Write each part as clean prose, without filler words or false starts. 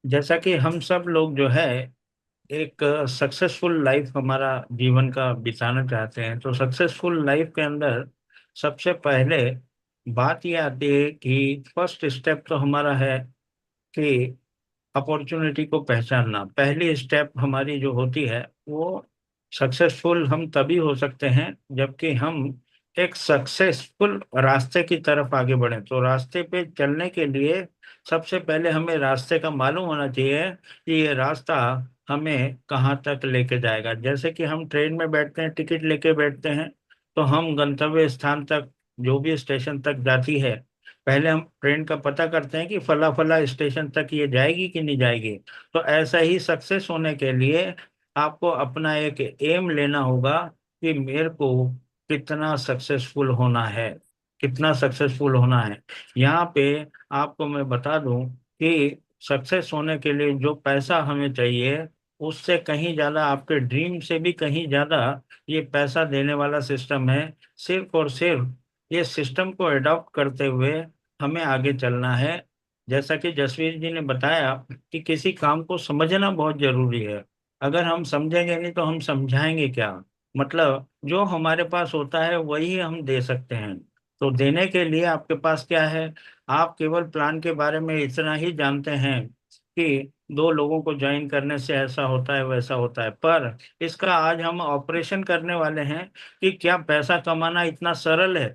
जैसा कि हम सब लोग जो है एक सक्सेसफुल लाइफ हमारा जीवन का बिताना चाहते हैं, तो सक्सेसफुल लाइफ के अंदर सबसे पहले बात ये आती है कि फर्स्ट स्टेप तो हमारा है कि अपॉर्चुनिटी को पहचानना। पहली स्टेप हमारी जो होती है वो सक्सेसफुल हम तभी हो सकते हैं जबकि हम एक सक्सेसफुल रास्ते की तरफ आगे बढ़ें। तो रास्ते पे चलने के लिए सबसे पहले हमें रास्ते का मालूम होना चाहिए कि ये रास्ता हमें कहाँ तक लेके जाएगा। जैसे कि हम ट्रेन में बैठते हैं, टिकट लेके बैठते हैं, तो हम गंतव्य स्थान तक, जो भी स्टेशन तक जाती है, पहले हम ट्रेन का पता करते हैं कि फला फला स्टेशन तक ये जाएगी कि नहीं जाएगी। तो ऐसा ही सक्सेस होने के लिए आपको अपना एक एम लेना होगा कि मेरे को कितना सक्सेसफुल होना है, कितना सक्सेसफुल होना है। यहाँ पे आपको मैं बता दूं कि सक्सेस होने के लिए जो पैसा हमें चाहिए, उससे कहीं ज्यादा, आपके ड्रीम से भी कहीं ज्यादा ये पैसा देने वाला सिस्टम है। सिर्फ और सिर्फ ये सिस्टम को अडॉप्ट करते हुए हमें आगे चलना है। जैसा कि जसवीर जी ने बताया कि किसी काम को समझना बहुत जरूरी है। अगर हम समझेंगे नहीं तो हम समझाएंगे क्या? मतलब जो हमारे पास होता है वही हम दे सकते हैं। तो देने के लिए आपके पास क्या है? आप केवल प्लान के बारे में इतना ही जानते हैं कि दो लोगों को ज्वाइन करने से ऐसा होता है वैसा होता है, पर इसका आज हम ऑपरेशन करने वाले हैं कि क्या पैसा कमाना इतना सरल है?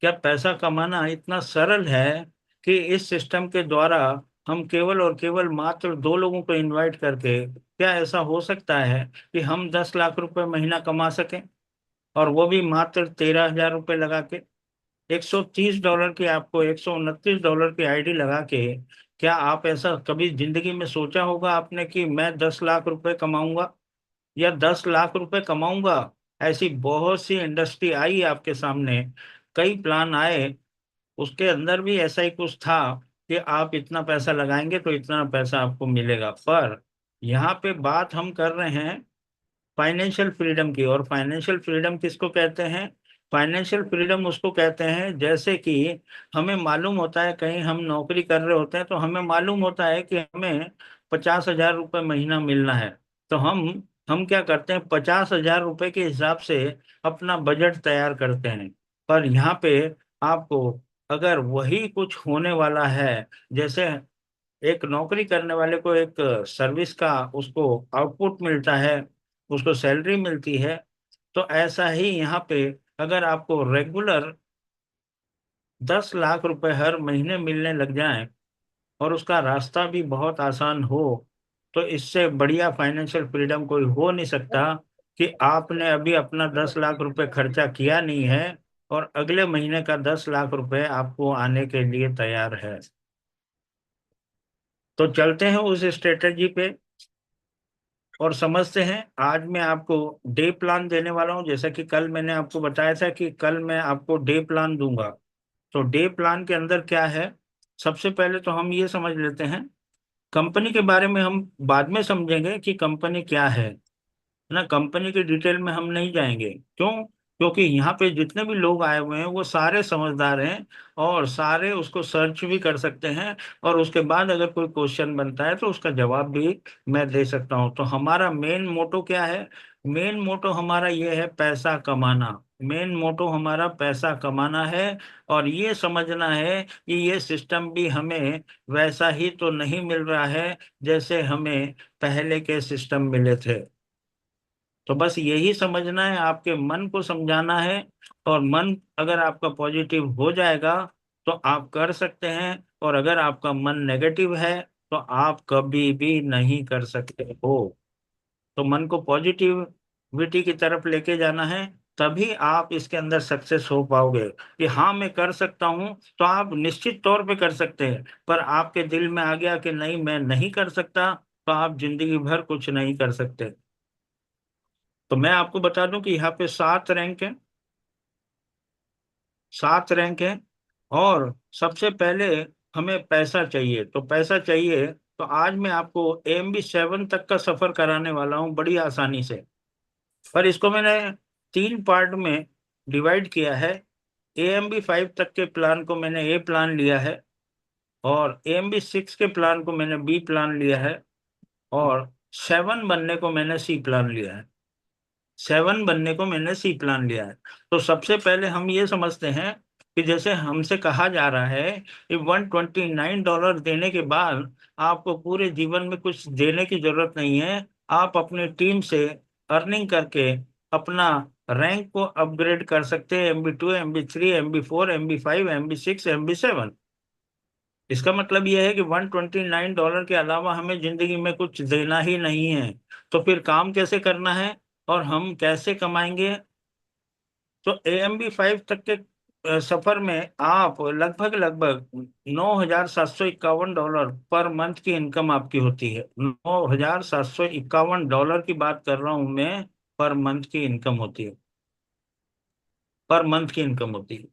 क्या पैसा कमाना इतना सरल है कि इस सिस्टम के द्वारा हम केवल और केवल मात्र दो लोगों को इनवाइट करके, क्या ऐसा हो सकता है कि हम 10 लाख रुपए महीना कमा सकें? और वो भी मात्र 13,000 रुपये लगा के, $130 की, आपको $129 की आईडी लगा के। क्या आप ऐसा कभी जिंदगी में सोचा होगा आपने कि मैं 10 लाख रुपए कमाऊंगा या 10 लाख रुपए कमाऊंगा? ऐसी बहुत सी इंडस्ट्री आई आपके सामने, कई प्लान आए, उसके अंदर भी ऐसा ही कुछ था कि आप इतना पैसा लगाएंगे तो इतना पैसा आपको मिलेगा। पर यहाँ पे बात हम कर रहे हैं फाइनेंशियल फ्रीडम की। और फाइनेंशियल फ्रीडम किसको कहते हैं? फाइनेंशियल फ्रीडम उसको कहते हैं जैसे कि हमें मालूम होता है, कहीं हम नौकरी कर रहे होते हैं तो हमें मालूम होता है कि हमें 50,000 रुपये महीना मिलना है। तो हम क्या करते हैं, 50,000 रुपये के हिसाब से अपना बजट तैयार करते हैं। पर यहाँ पे आपको, अगर वही कुछ होने वाला है, जैसे एक नौकरी करने वाले को एक सर्विस का उसको आउटपुट मिलता है, उसको सैलरी मिलती है, तो ऐसा ही यहाँ पे अगर आपको रेगुलर 10 लाख रुपए हर महीने मिलने लग जाएं और उसका रास्ता भी बहुत आसान हो, तो इससे बढ़िया फाइनेंशियल फ्रीडम कोई हो नहीं सकता कि आपने अभी अपना 10 लाख रुपए खर्चा किया नहीं है और अगले महीने का 10 लाख रुपए आपको आने के लिए तैयार है। तो चलते हैं उस स्ट्रेटेजी पे और समझते हैं। आज मैं आपको डे प्लान देने वाला हूं। जैसा कि कल मैंने आपको बताया था कि कल मैं आपको डे प्लान दूंगा। तो डे प्लान के अंदर क्या है, सबसे पहले तो हम ये समझ लेते हैं। कंपनी के बारे में हम बाद में समझेंगे कि कंपनी क्या है ना, कंपनी के डिटेल में हम नहीं जाएंगे। क्यों? क्योंकि यहाँ पे जितने भी लोग आए हुए हैं वो सारे समझदार हैं और सारे उसको सर्च भी कर सकते हैं, और उसके बाद अगर कोई क्वेश्चन बनता है तो उसका जवाब भी मैं दे सकता हूँ। तो हमारा मेन मोटो क्या है? मेन मोटो हमारा ये है, पैसा कमाना। मेन मोटो हमारा पैसा कमाना है। और ये समझना है कि ये सिस्टम भी हमें वैसा ही तो नहीं मिल रहा है जैसे हमें पहले के सिस्टम मिले थे। तो बस यही समझना है, आपके मन को समझाना है। और मन अगर आपका पॉजिटिव हो जाएगा तो आप कर सकते हैं, और अगर आपका मन नेगेटिव है तो आप कभी भी नहीं कर सकते हो। तो मन को पॉजिटिविटी की तरफ लेके जाना है, तभी आप इसके अंदर सक्सेस हो पाओगे। कि हाँ मैं कर सकता हूँ, तो आप निश्चित तौर पे कर सकते हैं। पर आपके दिल में आ गया कि नहीं मैं नहीं कर सकता, तो आप जिंदगी भर कुछ नहीं कर सकते। तो मैं आपको बता दूं कि यहाँ पे 7 रैंक है, 7 रैंक है। और सबसे पहले हमें पैसा चाहिए। तो पैसा चाहिए, तो आज मैं आपको AMB 7 तक का सफर कराने वाला हूँ बड़ी आसानी से। पर इसको मैंने 3 पार्ट में डिवाइड किया है। AMB 5 तक के प्लान को मैंने ए प्लान लिया है, और AMB 6 के प्लान को मैंने बी प्लान लिया है, और 7 बनने को मैंने सी प्लान लिया है। 7 बनने को मैंने सी प्लान लिया है। तो सबसे पहले हम ये समझते हैं कि जैसे हमसे कहा जा रहा है कि $129 देने के बाद आपको पूरे जीवन में कुछ देने की जरूरत नहीं है। आप अपनी टीम से अर्निंग करके अपना रैंक को अपग्रेड कर सकते हैं, MB2, MB3, MB4, MB5, MB6, MB7। इसका मतलब यह है कि $129 के अलावा हमें जिंदगी में कुछ देना ही नहीं है। तो फिर काम कैसे करना है और हम कैसे कमाएंगे? तो AMB 5 तक के सफर में आप लगभग लगभग $9,751 पर मंथ की इनकम आपकी होती है। $9,751 की बात कर रहा हूं मैं, पर मंथ की इनकम होती है। पर मंथ की इनकम होती है।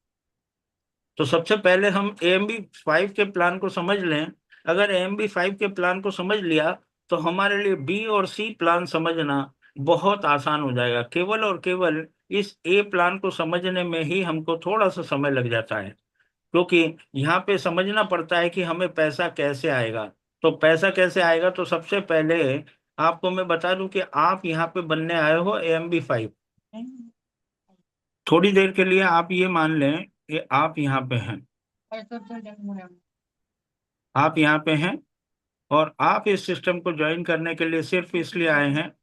तो सबसे पहले हम AMB 5 के प्लान को समझ लें। अगर AMB 5 के प्लान को समझ लिया तो हमारे लिए बी और सी प्लान समझना बहुत आसान हो जाएगा। केवल और केवल इस ए प्लान को समझने में ही हमको थोड़ा सा समय लग जाता है, क्योंकि यहाँ पे समझना पड़ता है कि हमें पैसा कैसे आएगा। तो पैसा कैसे आएगा, तो सबसे पहले आपको मैं बता दूं कि आप यहाँ पे बनने आए हो AMB 5। थोड़ी देर के लिए आप ये मान लें कि आप यहाँ पे हैं, आप यहाँ पे हैं, और आप इस सिस्टम को ज्वाइन करने के लिए सिर्फ इसलिए आए हैं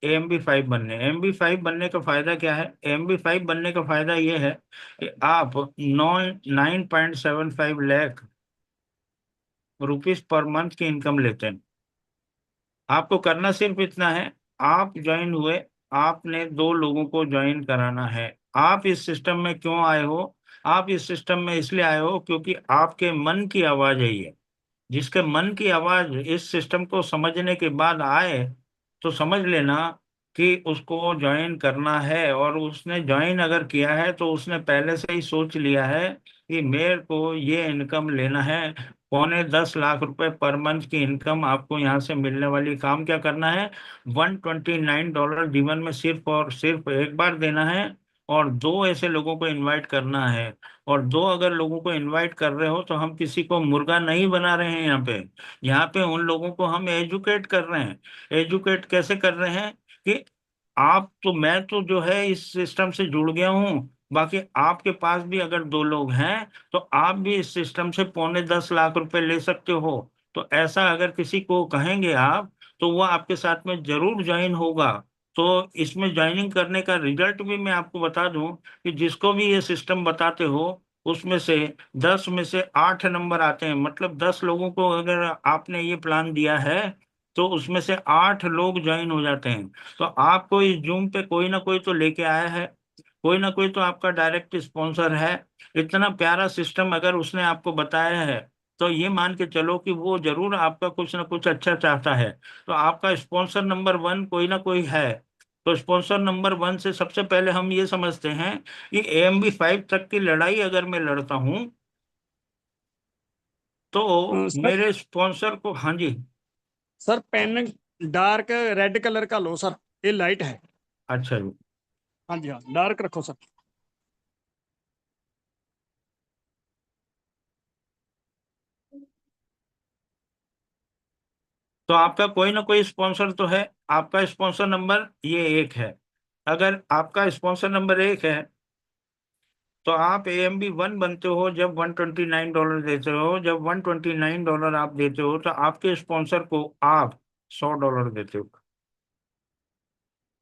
AMB 5 बनने। AMB 5 बनने का फायदा क्या है? AMB 5 बनने का फायदा ये है कि आप 9.75 लाख रुपीस पर मंथ की इनकम लेते हैं। आपको करना सिर्फ इतना है, आप ज्वाइन हुए, आपने 2 लोगों को ज्वाइन कराना है। आप इस सिस्टम में क्यों आए हो? आप इस सिस्टम में इसलिए आए हो क्योंकि आपके मन की आवाज है ये। जिसके मन की आवाज इस सिस्टम को समझने के बाद आए, तो समझ लेना कि उसको ज्वाइन करना है। और उसने ज्वाइन अगर किया है तो उसने पहले से ही सोच लिया है कि मेरे को ये इनकम लेना है। $9.25 लाख पर मंथ की इनकम आपको यहाँ से मिलने वाली। काम क्या करना है? $129 जीवन में सिर्फ और सिर्फ एक बार देना है, और 2 ऐसे लोगों को इनवाइट करना है। और 2 अगर लोगों को इनवाइट कर रहे हो तो हम किसी को मुर्गा नहीं बना रहे हैं यहाँ पे। यहाँ पे उन लोगों को हम एजुकेट कर रहे हैं। एजुकेट कैसे कर रहे हैं कि आप तो, मैं तो जो है इस सिस्टम से जुड़ गया हूँ, बाकी आपके पास भी अगर 2 लोग हैं तो आप भी इस सिस्टम से $9.10 लाख ले सकते हो। तो ऐसा अगर किसी को कहेंगे आप, तो वो आपके साथ में जरूर ज्वाइन होगा। तो इसमें ज्वाइनिंग करने का रिजल्ट भी मैं आपको बता दूं कि जिसको भी ये सिस्टम बताते हो, उसमें से 10 में से 8 नंबर आते हैं। मतलब 10 लोगों को अगर आपने ये प्लान दिया है तो उसमें से 8 लोग ज्वाइन हो जाते हैं। तो आपको इस जूम पे कोई ना कोई तो लेके आया है, कोई ना कोई तो आपका डायरेक्ट स्पॉन्सर है। इतना प्यारा सिस्टम अगर उसने आपको बताया है, तो ये मान के चलो कि वो जरूर आपका कुछ ना कुछ अच्छा चाहता है। तो आपका स्पॉन्सर नंबर 1 कोई ना कोई है। तो स्पॉन्सर नंबर 1 से सबसे पहले हम ये समझते हैं कि AMB 5 तक की लड़ाई अगर मैं लड़ता हूं तो सर। मेरे स्पॉन्सर को, हाँ जी। Sir pen dark red colour का लो सर, ये लाइट है। अच्छा जी। हाँ जी, हाँ डार्क रखो सर। तो आपका कोई ना कोई स्पॉन्सर तो है। आपका स्पॉन्सर नंबर ये 1 है। अगर आपका स्पॉन्सर नंबर 1 है तो आप AMB 1 बनते हो जब $129 देते हो। जब $129 आप देते हो तो आपके स्पॉन्सर को आप $100 देते हो।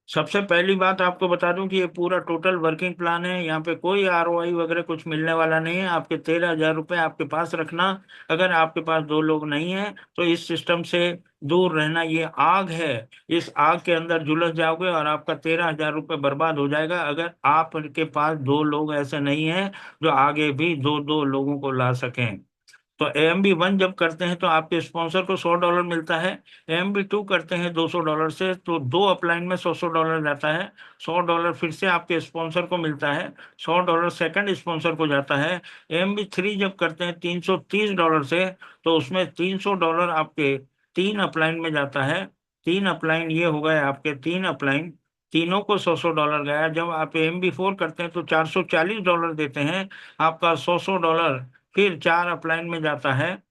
सबसे पहली बात आपको बता दूं कि ये पूरा टोटल वर्किंग प्लान है। यहाँ पे कोई ROI वगैरह कुछ मिलने वाला नहीं है। आपके $13,000 आपके पास रखना। अगर आपके पास 2 लोग नहीं है तो इस सिस्टम से दूर रहना। ये आग है, इस आग के अंदर झुलस जाओगे और आपका $13,000 बर्बाद हो जाएगा अगर आपके पास 2 लोग ऐसे नहीं है जो आगे भी 2 2 लोगों को ला सकें। तो AMB 1 जब करते हैं तो आपके स्पॉन्सर को $100 मिलता है। AMB 2 करते हैं $200 से, तो 2 अपलाइन में $100 जाता है। $100 फिर से आपके स्पॉन्सर को मिलता है। $100 सेकंड स्पॉन्सर को जाता है। AMB 3 जब करते हैं $330 से, तो उसमें $300 आपके 3 अपलाइन में जाता है। 3 अपलाइन ये हो गए आपके 3 अपलाइन, तीनों को $100 गया। जब आप AMB 4 करते हैं तो $440 देते हैं। आपका $100 फिर 4 अपलाइन में जाता है।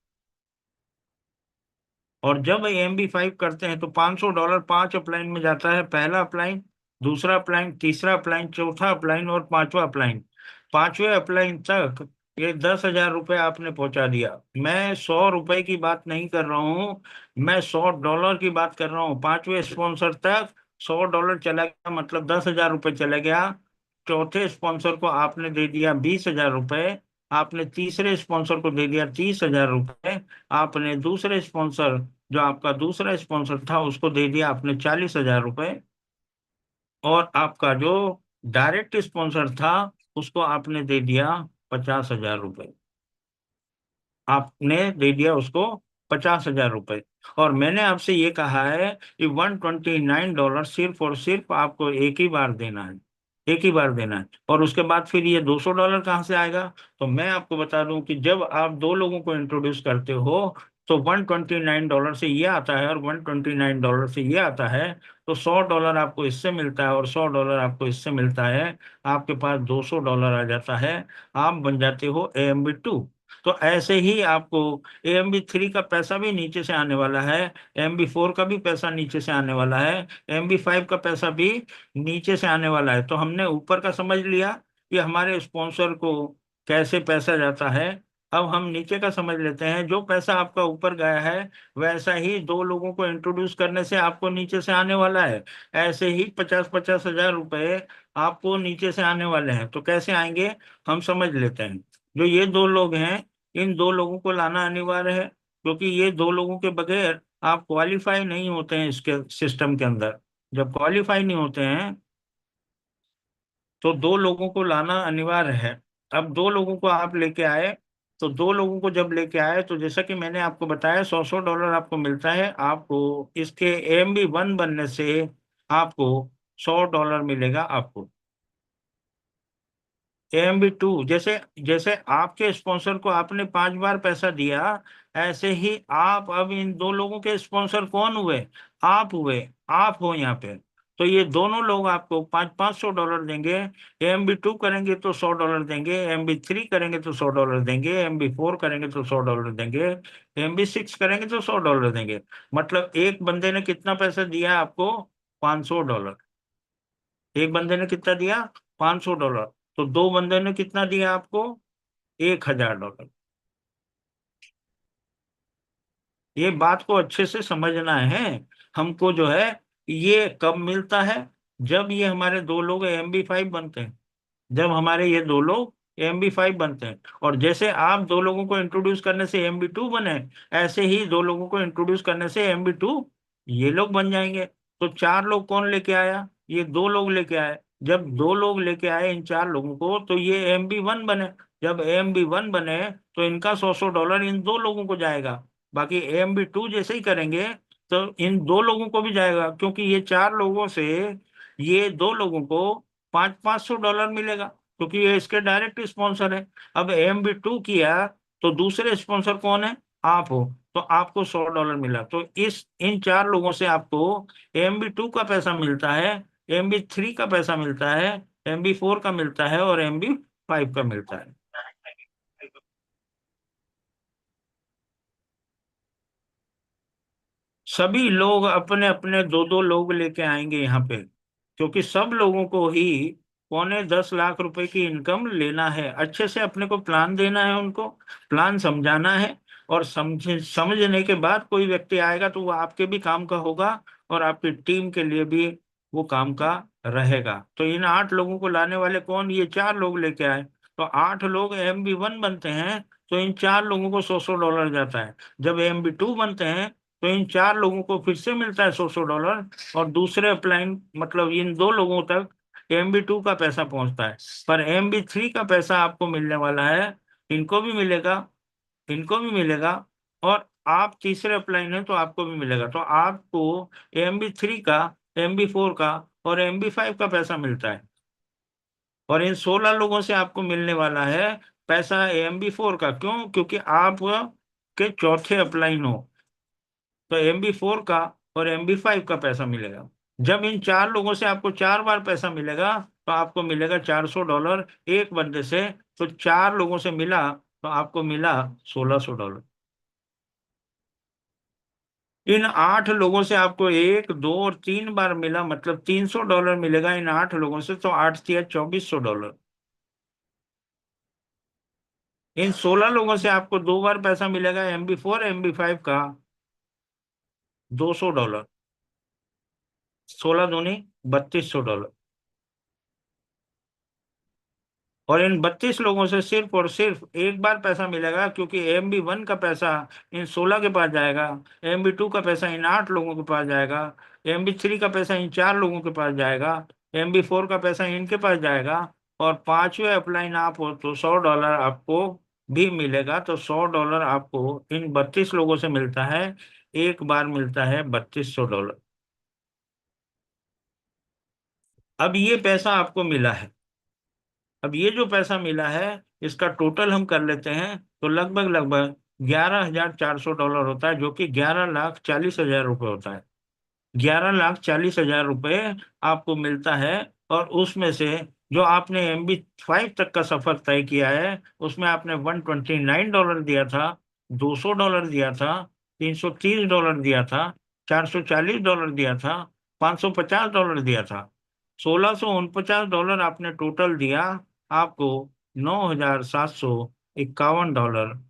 और जब MB5 करते हैं तो $500 5 अपलाइन में जाता है। पहला अपलाइन, दूसरा अपलाइन, तीसरा अपलाइन, चौथा अपलाइन और पांचवा अपलाइन। पांचवें अपलाइन तक ये 10,000 रुपये आपने पहुंचा दिया। मैं 100 रुपए की बात नहीं कर रहा हूँ, मैं $100 की बात कर रहा हूँ। पांचवें स्पॉन्सर तक $100 चला गया, मतलब 10,000 रुपये चले गया। चौथे स्पॉन्सर को आपने दे दिया 20,000 रुपये। आपने तीसरे स्पॉन्सर को दे दिया 30,000 रुपये। आपने दूसरे स्पॉन्सर, जो आपका दूसरा स्पॉन्सर था, उसको दे दिया आपने 40,000 रुपये। और आपका जो डायरेक्ट स्पॉन्सर था, उसको आपने दे दिया 50,000 रुपये। आपने दे दिया उसको 50,000 रुपये। और मैंने आपसे ये कहा है कि $129 सिर्फ और सिर्फ आपको एक ही बार देना है, एक ही बार देना है। और उसके बाद फिर ये $200 कहाँ से आएगा? तो मैं आपको बता दूं कि जब आप दो लोगों को इंट्रोड्यूस करते हो तो $129 से ये आता है और $129 से ये आता है। तो $100 आपको इससे मिलता है और $100 आपको इससे मिलता है। आपके पास $200 आ जाता है। आप बन जाते हो AMB2। तो ऐसे ही आपको AMB3 का पैसा भी नीचे से आने वाला है, MB4 का भी पैसा नीचे से आने वाला है, MB5 का पैसा भी नीचे से आने वाला है। तो हमने ऊपर का समझ लिया कि हमारे स्पॉन्सर को कैसे पैसा जाता है। अब हम नीचे का समझ लेते हैं। जो पैसा आपका ऊपर गया है, वैसा ही दो लोगों को इंट्रोड्यूस करने से आपको नीचे से आने वाला है। ऐसे ही 50-50 हजार रुपए आपको नीचे से आने वाले हैं। तो कैसे आएंगे, हम समझ लेते हैं। जो ये दो लोग हैं, इन दो लोगों को लाना अनिवार्य है, क्योंकि ये दो लोगों के बगैर आप क्वालिफाई नहीं होते हैं इसके सिस्टम के अंदर। जब क्वालिफाई नहीं होते हैं तो दो लोगों को लाना अनिवार्य है। अब दो लोगों को आप लेके आए, तो दो लोगों को जब लेके आए तो जैसा कि मैंने आपको बताया, $100 आपको मिलता है। आपको इसके AMB1 बनने से आपको $100 मिलेगा आपको। AMB2, जैसे जैसे आपके स्पॉन्सर को आपने 5 बार पैसा दिया, ऐसे ही आप अब इन दो लोगों के स्पॉन्सर कौन हुए? आप हुए। आप हो यहाँ पे। तो ये दोनों लोग आपको 500-500 डॉलर देंगे। AMB2 करेंगे तो $100 देंगे, MB3 करेंगे तो $100 देंगे, MB4 करेंगे तो $100 देंगे, MB6 करेंगे तो $100 देंगे। मतलब एक बंदे ने कितना पैसा दिया आपको? $500। एक बंदे ने कितना दिया? $500। तो दो बंदे ने कितना दिया आपको? $1,000। ये बात को अच्छे से समझना है हमको, जो है ये कब मिलता है? जब ये हमारे दो लोग MB5 बनते हैं। जब हमारे ये दो लोग MB5 बनते हैं, और जैसे आप दो लोगों को इंट्रोड्यूस करने से MB2 बने, ऐसे ही दो लोगों को इंट्रोड्यूस करने से MB2 ये लोग बन जाएंगे। तो चार लोग कौन लेके आया? ये दो लोग लेके आए। जब दो लोग लेके आए इन चार लोगों को, तो ये MB1 बने। जब MB1 बने तो इनका $100 इन दो लोगों को जाएगा। बाकी AMB2 जैसे ही करेंगे तो इन दो लोगों को भी जाएगा, क्योंकि ये चार लोगों से ये दो लोगों को 500-500 डॉलर मिलेगा, क्योंकि ये इसके डायरेक्ट स्पॉन्सर है। अब AMB2 किया तो दूसरे स्पॉन्सर कौन है? आप हो। तो आपको $100 मिला। तो इस इन चार लोगों से आपको AMB2 का पैसा मिलता है, MB3 का पैसा मिलता है, MB4 का मिलता है और MB5 का मिलता है। सभी लोग अपने अपने दो दो लोग लेके आएंगे यहाँ पे, क्योंकि सब लोगों को ही ₹10,00,000 की इनकम लेना है। अच्छे से अपने को प्लान देना है उनको, प्लान समझाना है। और समझने के बाद कोई व्यक्ति आएगा तो वो आपके भी काम का होगा और आपकी टीम के लिए भी वो काम का रहेगा। तो इन 8 लोगों को लाने वाले कौन? ये चार लोग लेके आए। तो 8 लोग MB1 बनते हैं, तो इन चार लोगों को $100 जाता है। जब MB2 बनते हैं तो इन चार लोगों को फिर से मिलता है $100। और दूसरे अपलाइन, मतलब इन दो लोगों तक MB2 का पैसा पहुंचता है। पर MB3 का पैसा आपको मिलने वाला है। इनको भी मिलेगा, इनको भी मिलेगा। और आप तीसरे अपलाइन हैं तो आपको भी मिलेगा। तो आपको MB3 का, MB4 का और MB5 का पैसा मिलता है। और इन 16 लोगों से आपको मिलने वाला है पैसा MB4 का। क्यों? क्योंकि आप के चौथे अपलाइन हो। तो MB4 का और MB5 का पैसा मिलेगा। जब इन चार लोगों से आपको 4 बार पैसा मिलेगा तो आपको मिलेगा $400 एक बंदे से। तो चार लोगों से मिला तो आपको मिला $1600। इन 8 लोगों से आपको 1, 2 और 3 बार मिला, मतलब $300 मिलेगा इन 8 लोगों से, तो 8 या $2400। इन 16 लोगों से आपको 2 बार पैसा मिलेगा MB4 MB5 का, $200। 16 दूनी $3200। और इन 32 लोगों से सिर्फ और सिर्फ एक बार पैसा मिलेगा, क्योंकि MB1 का पैसा इन 16 के पास जाएगा, MB2 का पैसा इन 8 लोगों के पास जाएगा, MB3 का पैसा इन 4 लोगों के पास जाएगा, MB4 का पैसा इनके पास जाएगा, और पांचवे अपलाइन आप हो तो $100 आपको भी मिलेगा। तो $100 आपको इन 32 लोगों से मिलता है, एक बार मिलता है $3200। अब ये पैसा आपको मिला है। अब ये जो पैसा मिला है, इसका टोटल हम कर लेते हैं, तो लगभग लगभग $11,400 होता है, जो कि 11,40,000 रुपये होता है। 11,40,000 रुपये आपको मिलता है। और उसमें से जो आपने MB5 तक का सफर तय किया है, उसमें आपने $129 दिया था, $200 दिया था, $330 दिया था, $440 दिया था, $550 दिया था, $1,649 आपने टोटल दिया। आपको $9,751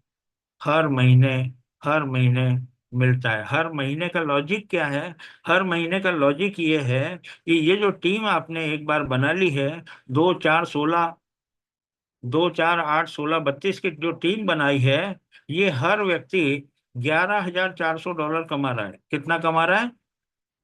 हर महीने, हर महीने मिलता है। हर महीने का लॉजिक क्या है? हर महीने का लॉजिक ये है कि ये जो टीम आपने एक बार बना ली है, 2, 4, 16, 2, 4, 8, 16, 32 की जो टीम बनाई है, ये हर व्यक्ति $11,400 कमा रहा है। कितना कमा रहा है?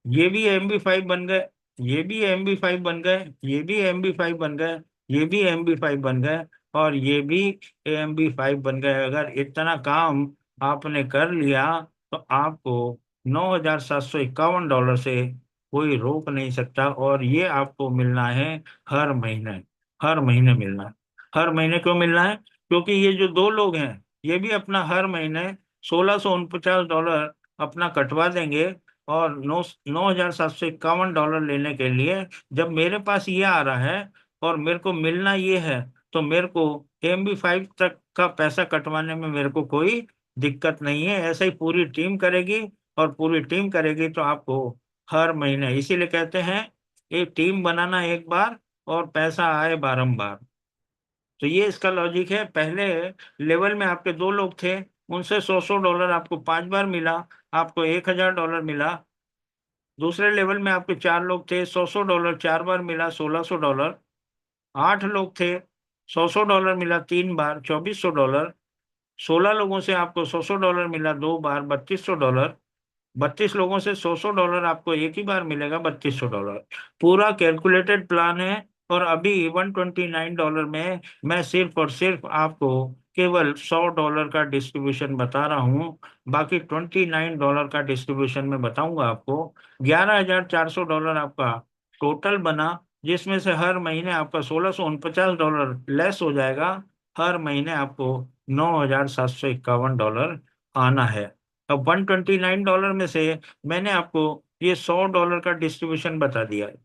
ये भी MB5 बन गए, ये भी MB5 बन गए, ये भी MB5 बन गए, ये भी MB5 बन गए, और ये भी MB5 बन गए। अगर इतना काम आपने कर लिया, तो आपको $9,751 से कोई रोक नहीं सकता। और ये आपको मिलना है हर महीने, हर महीने मिलना है। हर महीने क्यों मिलना है? क्योंकि ये जो दो लोग हैं, ये भी अपना हर महीने $1,649 अपना कटवा देंगे। और 9,751 लेने के लिए जब मेरे पास ये आ रहा है और मेरे को मिलना ये है, तो मेरे को MB5 तक का पैसा कटवाने में मेरे को कोई दिक्कत नहीं है। ऐसा ही पूरी टीम करेगी, और पूरी टीम करेगी तो आपको हर महीने, इसीलिए कहते हैं एक टीम बनाना एक बार और पैसा आए बारंबार। तो ये इसका लॉजिक है। पहले लेवल में आपके दो लोग थे, उनसे $100 आपको 5 बार मिला, आपको $1,000 मिला। दूसरे लेवल में आपके 4 लोग थे, $100 4 बार मिला, $1,600। 8 लोग थे, $100 मिला 3 बार, $2,400। 16 लोगों से आपको $100 मिला 2 बार, $3,200। 32 लोगों से $100 आपको एक ही बार मिलेगा, $3,200। पूरा कैलकुलेटेड प्लान है। और अभी $129 में मैं सिर्फ और सिर्फ आपको केवल $100 का डिस्ट्रीब्यूशन बता रहा हूँ। बाकी $29 का डिस्ट्रीब्यूशन में बताऊंगा आपको। $11,400 आपका टोटल बना, जिसमें से हर महीने आपका $1,649 लेस हो जाएगा। हर महीने आपको $9,751 आना है। अब $129 में से मैंने आपको ये $100 का डिस्ट्रीब्यूशन बता दिया है।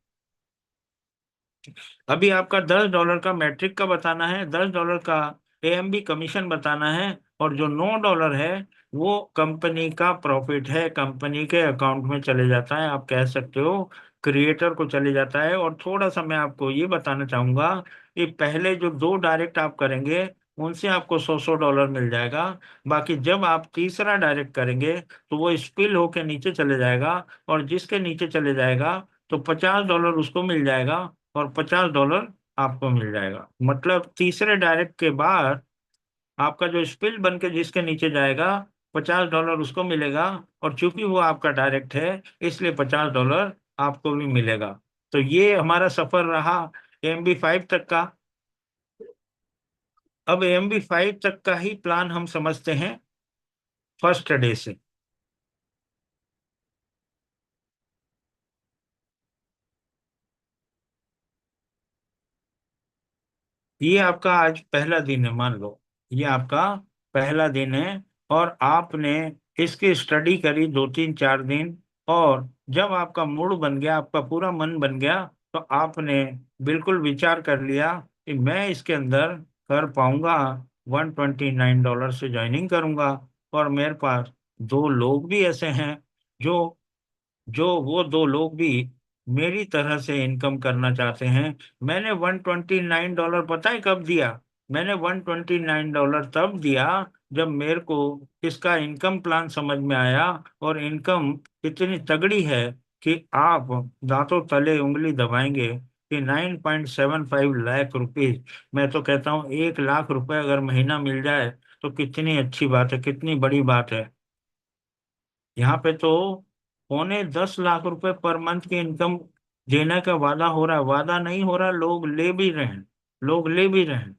अभी आपका $10 का मैट्रिक का बताना है, $10 का AMB कमीशन बताना है, और जो $9 है वो कंपनी का प्रॉफिट है, कंपनी के अकाउंट में चले जाता है, आप कह सकते हो क्रिएटर को चले जाता है। और थोड़ा सा मैं आपको ये बताना चाहूंगा कि पहले जो दो डायरेक्ट आप करेंगे, उनसे आपको $100 मिल जाएगा। बाकी जब आप तीसरा डायरेक्ट करेंगे, तो वो स्पिल होके नीचे चले जाएगा, और जिसके नीचे चले जाएगा तो $50 उसको मिल जाएगा, और $50 आपको मिल जाएगा। मतलब तीसरे डायरेक्ट के बाद आपका जो स्पिल बन के जिसके नीचे जाएगा, $50 उसको मिलेगा। और चूंकि वो आपका डायरेक्ट है, इसलिए $50 आपको भी मिलेगा। तो ये हमारा सफर रहा MB5 तक का। अब MB5 तक का ही प्लान हम समझते हैं फर्स्ट डे से। ये आपका आज पहला दिन है, मान लो ये आपका पहला दिन है, और आपने इसकी स्टडी करी 2, 3, 4 दिन। और जब आपका मूड बन गया, आपका पूरा मन बन गया, तो आपने बिल्कुल विचार कर लिया कि मैं इसके अंदर कर पाऊंगा, $129 से ज्वाइनिंग करूंगा। और मेरे पास दो लोग भी ऐसे हैं जो जो वो दो लोग भी मेरी तरह से इनकम करना चाहते हैं। मैंने $129 पता है कब दिया? मैंने $129 तब दिया जब मेरे को इसका इनकम प्लान समझ में आया। और इनकम इतनी तगड़ी है कि आप दांतों तले उंगली दबाएंगे कि 9.75 लाख रुपीज। मैं तो कहता हूँ 1 लाख रुपए अगर महीना मिल जाए तो कितनी अच्छी बात है, कितनी बड़ी बात है। यहाँ पे तो $9.10 लाख पर मंथ की इनकम देने का वादा हो रहा है। वादा नहीं हो रहा, लोग ले भी रहे हैं, लोग ले भी रहे हैं।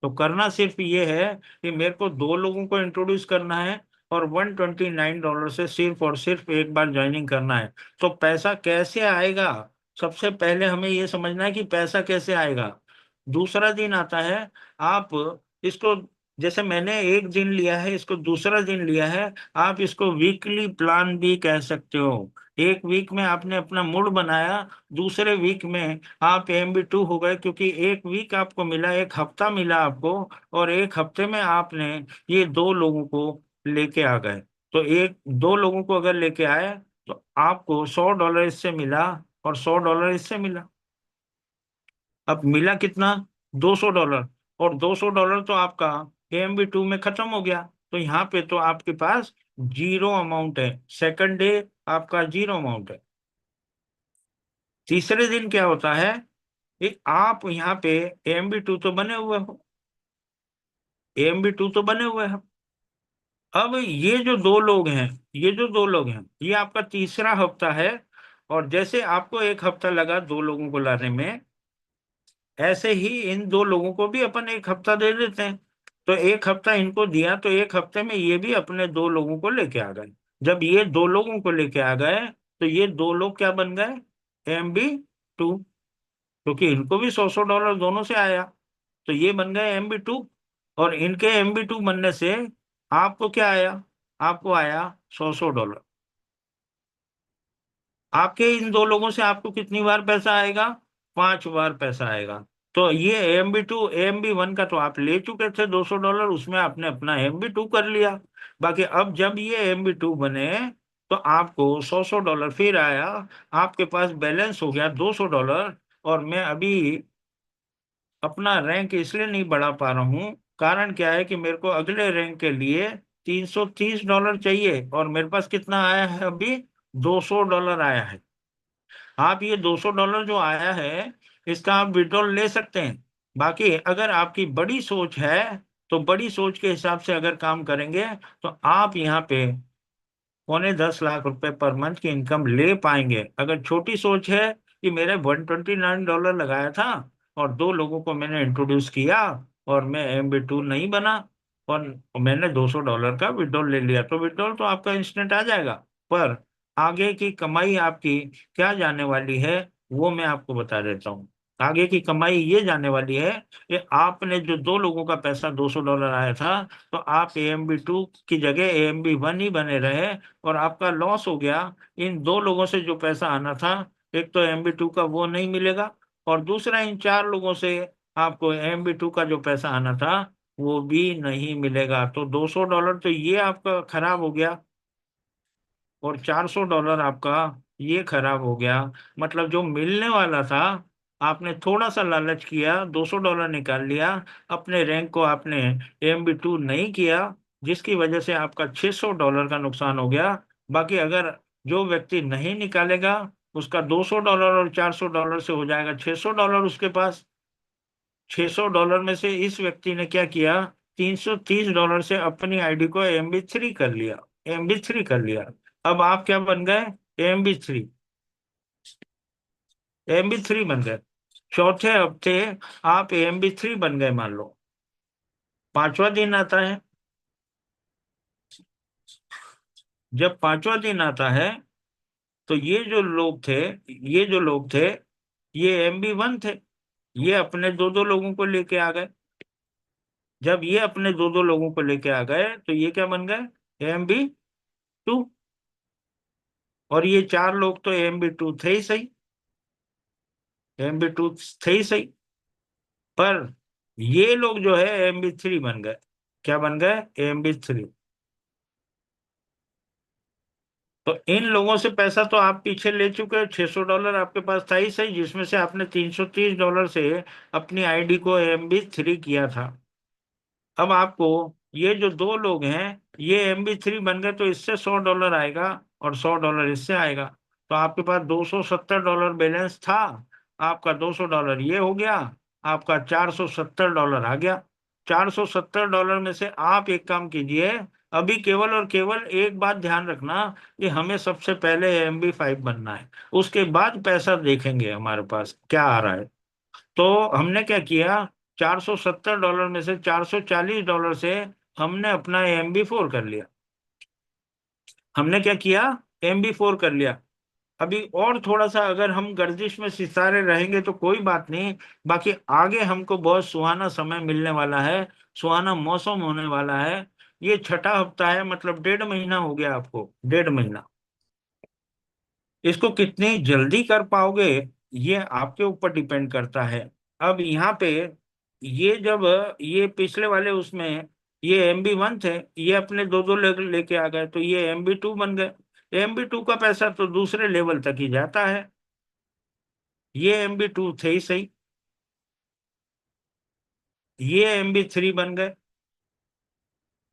तो करना सिर्फ ये है कि मेरे को दो लोगों को इंट्रोड्यूस करना है और $129 से सिर्फ और सिर्फ एक बार ज्वाइनिंग करना है। तो पैसा कैसे आएगा? सबसे पहले हमें ये समझना है कि पैसा कैसे आएगा। दूसरा दिन आता है, आप इसको, जैसे मैंने एक दिन लिया है, इसको दूसरा दिन लिया है, आप इसको वीकली प्लान भी कह सकते हो। एक वीक में आपने अपना मूड बनाया, दूसरे वीक में आप MB2 हो गए, क्योंकि एक वीक आपको मिला, एक हफ्ता मिला आपको। और एक हफ्ते में आपने ये दो लोगों को लेके आ गए। तो एक दो लोगों को अगर लेके आए तो आपको $100 इससे मिला और $100 इससे मिला। अब मिला कितना? $200। और $200 तो आपका AMB2 में खत्म हो गया। तो यहाँ पे तो आपके पास जीरो अमाउंट है, सेकंड डे आपका जीरो अमाउंट है। तीसरे दिन क्या होता है कि आप यहाँ पे AMB2 तो बने हुए हो, AMB2 तो बने हुए हो। अब ये जो दो लोग हैं, ये जो दो लोग हैं, ये आपका तीसरा हफ्ता है। और जैसे आपको एक हफ्ता लगा दो लोगों को लाने में, ऐसे ही इन दो लोगों को भी अपन एक हफ्ता दे देते हैं। तो एक हफ्ता इनको दिया तो एक हफ्ते में ये भी अपने दो लोगों को लेके आ गए। जब ये दो लोगों को लेके आ गए तो ये दो लोग क्या बन गए? MB2। क्योंकि इनको भी $100 दोनों से आया, तो ये बन गए MB2। और इनके MB2 बनने से आपको क्या आया? आपको आया $100। आपके इन दो लोगों से आपको कितनी बार पैसा आएगा? 5 बार पैसा आएगा। तो ये AMB1 का तो आप ले चुके थे $200, उसमें आपने अपना MB2 कर लिया। बाकी अब जब ये MB2 बने तो आपको $100 फिर आया, आपके पास बैलेंस हो गया $200। और मैं अभी अपना रैंक इसलिए नहीं बढ़ा पा रहा हूँ, कारण क्या है कि मेरे को अगले रैंक के लिए $330 चाहिए, और मेरे पास कितना आया है अभी? $200 आया है। आप ये $200 जो आया है, इसका आप विड्रॉल ले सकते हैं। बाकी अगर आपकी बड़ी सोच है तो बड़ी सोच के हिसाब से अगर काम करेंगे तो आप यहाँ पे $9.10 लाख पर मंथ की इनकम ले पाएंगे। अगर छोटी सोच है कि मेरे $129 लगाया था और दो लोगों को मैंने इंट्रोड्यूस किया और मैं MB2 नहीं बना, और मैंने $200 का विड्रॉल ले लिया, तो विड्रॉल तो आपका इंस्टेंट आ जाएगा। पर आगे की कमाई आपकी क्या जाने वाली है, वो मैं आपको बता देता हूँ। आगे की कमाई ये जाने वाली है कि आपने जो दो लोगों का पैसा $200 आया था, तो आप AMB2 की जगह AMB1 ही बने रहे और आपका लॉस हो गया। इन दो लोगों से जो पैसा आना था, एक तो MB2 का वो नहीं मिलेगा, और दूसरा इन चार लोगों से आपको MB2 का जो पैसा आना था वो भी नहीं मिलेगा। तो $200 तो ये आपका खराब हो गया, और $400 आपका ये खराब हो गया। मतलब जो मिलने वाला था, आपने थोड़ा सा लालच किया, $200 निकाल लिया, अपने रैंक को आपने MB2 नहीं किया, जिसकी वजह से आपका $600 का नुकसान हो गया। बाकी अगर जो व्यक्ति नहीं निकालेगा, उसका $200 और $400 से हो जाएगा $600 उसके पास। $600 में से इस व्यक्ति ने क्या किया? $330 से अपनी आईडी को MB3 कर लिया, MB3 कर लिया। अब आप क्या बन गए? MB3, MB3 बन गए। चौथे हफ्ते आप MB3 बन गए मान लो। पांचवा दिन आता है, जब पांचवा दिन आता है तो ये जो लोग थे, ये MB1 थे। ये अपने दो दो लोगों को लेके आ गए। जब ये अपने दो दो लोगों को लेके आ गए तो ये क्या बन गए? MB2। और ये चार लोग तो MB2 थे ही सही, MB2 थे ही सही। पर ये लोग जो है AMB 3 बन गए। क्या बन गए? AMB 3। तो इन लोगों से पैसा तो आप पीछे ले चुके हैं, $600 आपके पास था ही सही, जिसमें से आपने $330 से अपनी आईडी को AMB 3 किया था। अब आपको ये जो दो लोग हैं, ये MB 3 बन गए, तो इससे $100 आएगा और $100 इससे आएगा। तो आपके पास $270 बैलेंस था। आपका $200 ये हो गया, आपका $470 आ गया। $470 में से आप एक काम कीजिए, अभी केवल और केवल एक बात ध्यान रखना कि हमें सबसे पहले MB 5 बनना है। उसके बाद पैसा देखेंगे हमारे पास क्या आ रहा है। तो हमने क्या किया, $470 में से $440 से हमने अपना MB 4 कर लिया। हमने क्या किया, MB 4 कर लिया। अभी और थोड़ा सा अगर हम गर्दिश में सितारे रहेंगे तो कोई बात नहीं। बाकी आगे हमको बहुत सुहाना समय मिलने वाला है, सुहाना मौसम होने वाला है। ये छठा हफ्ता है, मतलब 1.5 महीना हो गया आपको, 1.5 महीना। इसको कितनी जल्दी कर पाओगे, ये आपके ऊपर डिपेंड करता है। अब यहाँ पे ये जब ये पिछले वाले उसमें ये MB 1 थे, ये अपने दो दो लेके आ गए, तो ये MB 2 बन गए। MB 2 का पैसा तो दूसरे लेवल तक ही जाता है। ये MB 2 थे ही सही, ये MB 3 बन गए।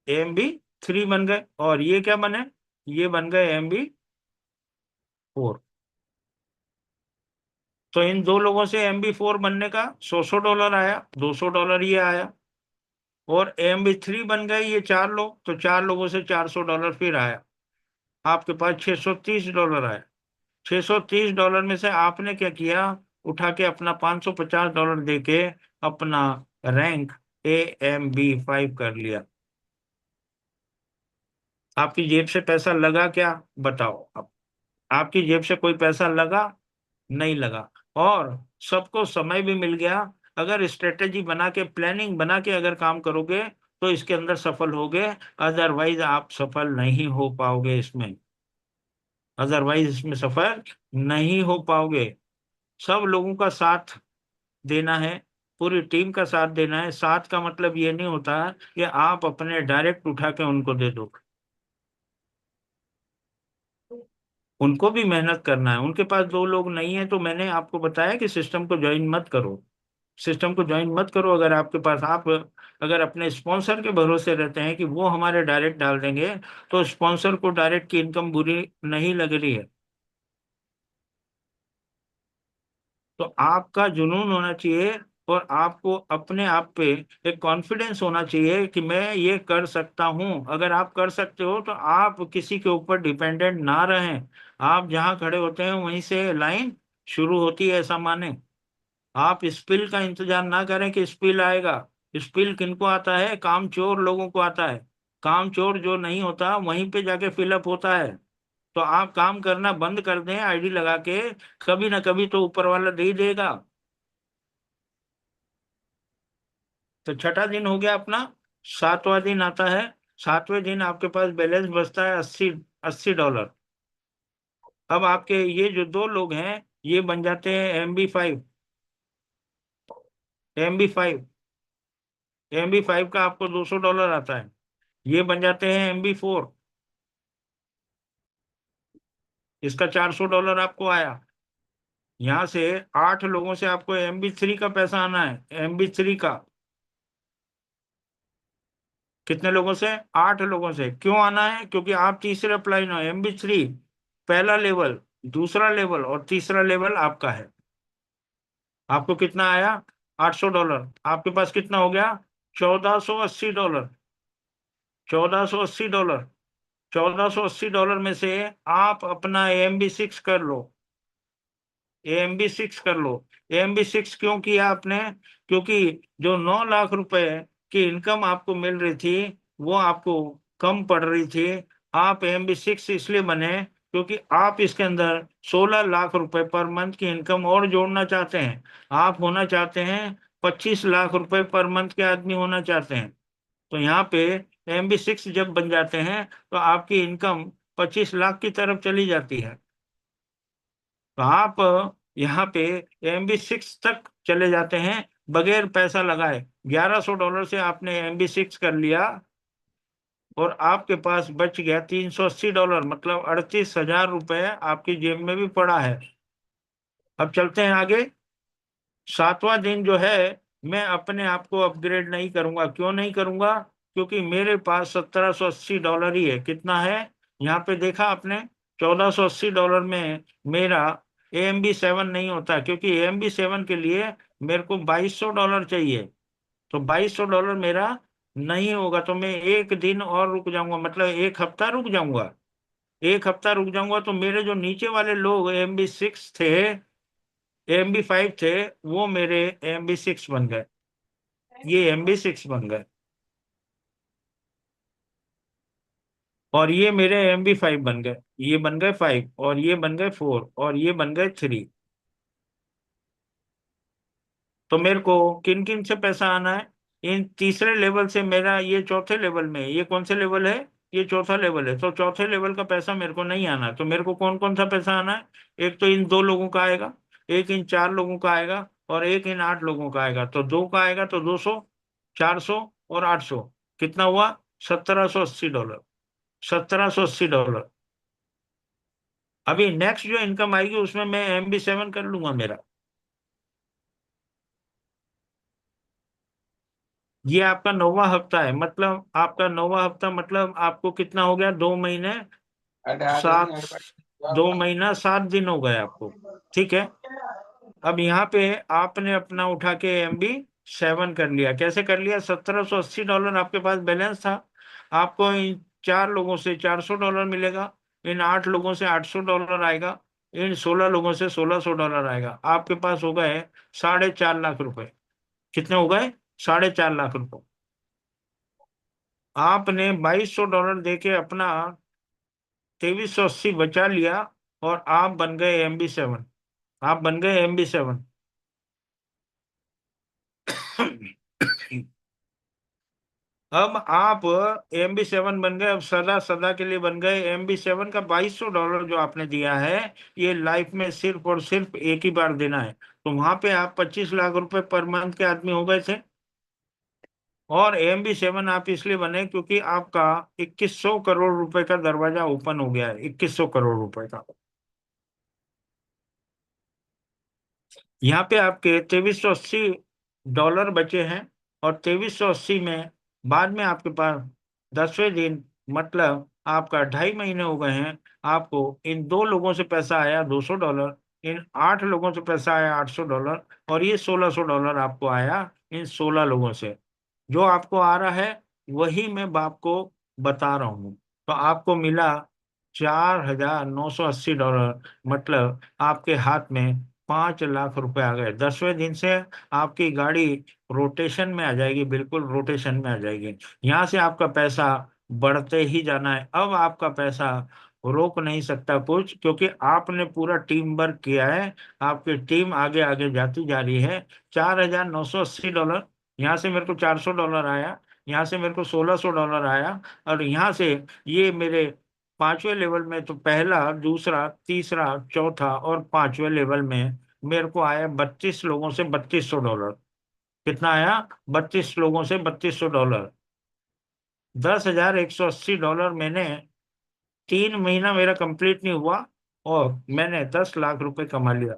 MB 3 बन गए, और ये क्या बने, ये बन गए MB 4। तो इन दो लोगों से MB 4 बनने का $100 आया, $200 ये आया। और MB 3 बन गए ये चार लोग, तो चार लोगों से $400 फिर आया। आपके पास $630 आया। $630 में से आपने क्या किया, उठा के अपना $550 दे के अपना रैंक AMB 5 कर लिया। आपकी जेब से पैसा लगा क्या, बताओ अब? आपकी जेब से कोई पैसा लगा? नहीं लगा। और सबको समय भी मिल गया। अगर स्ट्रेटेजी बना के, प्लानिंग बना के अगर काम करोगे तो इसके अंदर सफल होगे। अदरवाइज आप सफल नहीं हो पाओगे इसमें। अदरवाइज इसमें सफल नहीं हो पाओगे। सब लोगों का साथ देना है, पूरी टीम का साथ देना है। साथ का मतलब ये नहीं होता कि आप अपने डायरेक्ट उठा के उनको दे दो। उनको भी मेहनत करना है। उनके पास दो लोग नहीं है, तो मैंने आपको बताया कि सिस्टम को ज्वाइन मत करो। सिस्टम को ज्वाइन मत करो। अगर आपके पास, आप अगर अपने स्पॉन्सर के भरोसे रहते हैं कि वो हमारे डायरेक्ट डाल देंगे, तो स्पॉन्सर को डायरेक्ट की इनकम बुरी नहीं लग रही है। तो आपका जुनून होना चाहिए, और आपको अपने आप पे एक कॉन्फिडेंस होना चाहिए कि मैं ये कर सकता हूं। अगर आप कर सकते हो तो आप किसी के ऊपर डिपेंडेंट ना रहें। आप जहां खड़े होते हैं वहीं से लाइन शुरू होती है, ऐसा माने। आप स्पिल का इंतजार ना करें कि स्पिल आएगा। स्पिल किनको आता है? कामचोर लोगों को आता है। कामचोर जो नहीं होता वहीं पे जाके फिलअप होता है। तो आप काम करना बंद कर दें आईडी लगा के, कभी ना कभी तो ऊपर वाला दे ही देगा। तो छठा दिन हो गया अपना। सातवां दिन आता है। सातवें दिन आपके पास बैलेंस बचता है 80 $80। अब आपके ये जो दो लोग हैं, ये बन जाते हैं MB 5। MB 5, MB 5 का आपको $200 आता है। ये बन जाते हैं MB 4। इसका $400 आपको आया। यहाँ से 8 लोगों से आपको MB 3 का पैसा आना है। MB 3 का कितने लोगों से? 8 लोगों से। क्यों आना है? क्योंकि आप तीसरे अप्लाई ना, MB 3 पहला लेवल, दूसरा लेवल और तीसरा लेवल आपका है। आपको कितना आया? $800। आपके पास कितना हो गया? $1480। $1480। $1480 में से आप अपना AMB 6 कर लो। AMB 6 कर लो। AMB 6 क्यों किया आपने? क्योंकि जो 9 लाख रुपए की इनकम आपको मिल रही थी, वो आपको कम पड़ रही थी। आप AMB 6 इसलिए बने क्योंकि आप इसके अंदर 16 लाख रुपए पर मंथ की इनकम और जोड़ना चाहते हैं। आप होना चाहते हैं 25 लाख रुपए पर मंथ के आदमी होना चाहते हैं। तो यहाँ पे MB 6 जब बन जाते हैं तो आपकी इनकम 25 लाख की तरफ चली जाती है। तो आप यहाँ पे MB 6 तक चले जाते हैं, बगैर पैसा लगाए $1100 से आपने MB6 कर लिया, और आपके पास बच गया $380, मतलब $38,000 आपकी जेब में भी पड़ा है। अब चलते हैं आगे। सातवां दिन जो है, मैं अपने आप को अपग्रेड नहीं करूंगा। क्यों नहीं करूंगा? क्योंकि मेरे पास $1780 ही है। कितना है? यहाँ पे देखा आपने, $1480 में मेरा AMB7 नहीं होता, क्योंकि AMB7 के लिए मेरे को $2200 चाहिए। तो $2200 मेरा नहीं होगा, तो मैं एक दिन और रुक जाऊंगा, मतलब एक हफ्ता रुक जाऊंगा। एक हफ्ता रुक जाऊंगा तो मेरे जो नीचे वाले लोग AMB6 थे, AMB5 थे, वो मेरे AMB6 बन गए। ये AMB6 बन गए, और ये मेरे AMB5 बन गए। ये बन गए 5, और ये बन गए 4, और ये बन गए 3। तो मेरे को किन किन से पैसा आना है? इन तीसरे लेवल से। मेरा ये चौथे लेवल में है। ये कौन से लेवल है? ये चौथा लेवल है। तो चौथे लेवल का पैसा मेरे को नहीं आना। तो मेरे को कौन कौन सा पैसा आना है? एक तो इन 2 लोगों का आएगा, एक इन 4 लोगों का आएगा, और एक इन 8 लोगों का आएगा। तो दो का आएगा तो 200, 400 और 800। कितना हुआ? $1780। $1780। अभी नेक्स्ट जो इनकम आएगी उसमें मैं MB7 कर लूंगा मेरा। ये आपका 9वां हफ्ता है, मतलब आपका 9वां हफ्ता, मतलब आपको कितना हो गया? 2 महीने सात 2 महीना 7 दिन हो गए आपको। ठीक है। अब यहाँ पे आपने अपना उठा के MB7 कर लिया। कैसे कर लिया? $1780 आपके पास बैलेंस था। आपको इन 4 लोगों से $400 मिलेगा, इन 8 लोगों से $800 आएगा, इन 16 लोगों से $1600 आएगा। आपके पास हो गए 4.5 लाख रुपए। कितने हो गए? 4.5 लाख रुपए। आपने $2200 दे के अपना 2380 बचा लिया, और आप बन गए MB7। आप बन गए MB7। अब आप MB7 बन गए। अब सदा सदा के लिए बन गए MB7। का $2200 जो आपने दिया है, ये लाइफ में सिर्फ और सिर्फ एक ही बार देना है। तो वहां पे आप 25 लाख रुपए पर मंथ के आदमी हो गए थे। और MB7 आप इसलिए बने क्योंकि आपका 2100 करोड़ रुपए का दरवाजा ओपन हो गया है। 2100 करोड़ रुपए का। यहाँ पे आपके $2380 बचे हैं। और 2380 में बाद में आपके पास 10वें दिन, मतलब आपका 2.5 महीने हो गए हैं। आपको इन 2 लोगों से पैसा आया $200, इन 8 लोगों से पैसा आया $800, और ये $1600 आपको आया इन 16 लोगों से। जो आपको आ रहा है वही मैं बाप को बता रहा हूँ। तो आपको मिला $4980, मतलब आपके हाथ में 5 लाख रुपए आ गए। 10वें दिन से आपकी गाड़ी रोटेशन में आ जाएगी, बिल्कुल रोटेशन में आ जाएगी। यहाँ से आपका पैसा बढ़ते ही जाना है। अब आपका पैसा रोक नहीं सकता कुछ, क्योंकि आपने पूरा टीम वर्क किया है। आपकी टीम आगे आगे जाती जा रही है। $4980। यहाँ से मेरे को $400 आया, यहाँ से मेरे को $1600 आया, और यहाँ से ये मेरे 5वें लेवल में, तो पहला, दूसरा, तीसरा, चौथा और 5वें लेवल में मेरे को आया 32 लोगों से $3200। कितना आया? 32 लोगों से $3200। $10,180 मैंने, 3 महीना मेरा कंप्लीट नहीं हुआ, और मैंने 10 लाख रुपए कमा लिया।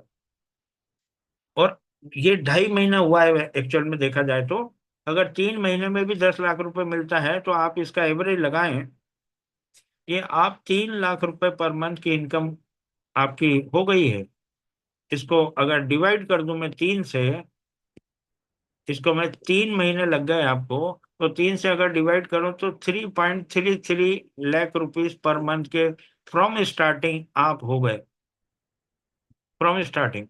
और ये 2.5 महीना हुआ है एक्चुअल में देखा जाए तो। अगर 3 महीने में भी 10 लाख रुपए मिलता है तो आप इसका एवरेज लगाएं। ये आप 3 लाख रुपए पर मंथ की इनकम आपकी हो गई है। इसको अगर डिवाइड कर दूं मैं 3 से, इसको मैं 3 महीने लग गए आपको, तो 3 से अगर डिवाइड करूं तो 3.33 लाख रुपीज पर मंथ के फ्रॉम स्टार्टिंग आप हो गए। From starting.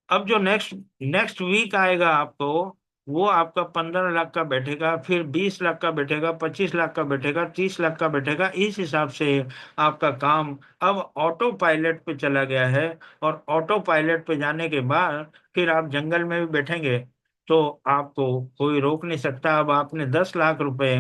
अब जो नेक्स्ट नेक्स्ट वीक आएगा आपको, वो आपका 15 लाख का बैठेगा, फिर 20 लाख का बैठेगा, 25 लाख का बैठेगा, 30 लाख का बैठेगा। इस हिसाब से आपका काम अब ऑटो पायलट पे चला गया है। और ऑटो पायलट पे जाने के बाद फिर आप जंगल में भी बैठेंगे तो आपको कोई रोक नहीं सकता। अब आपने 10 लाख रुपए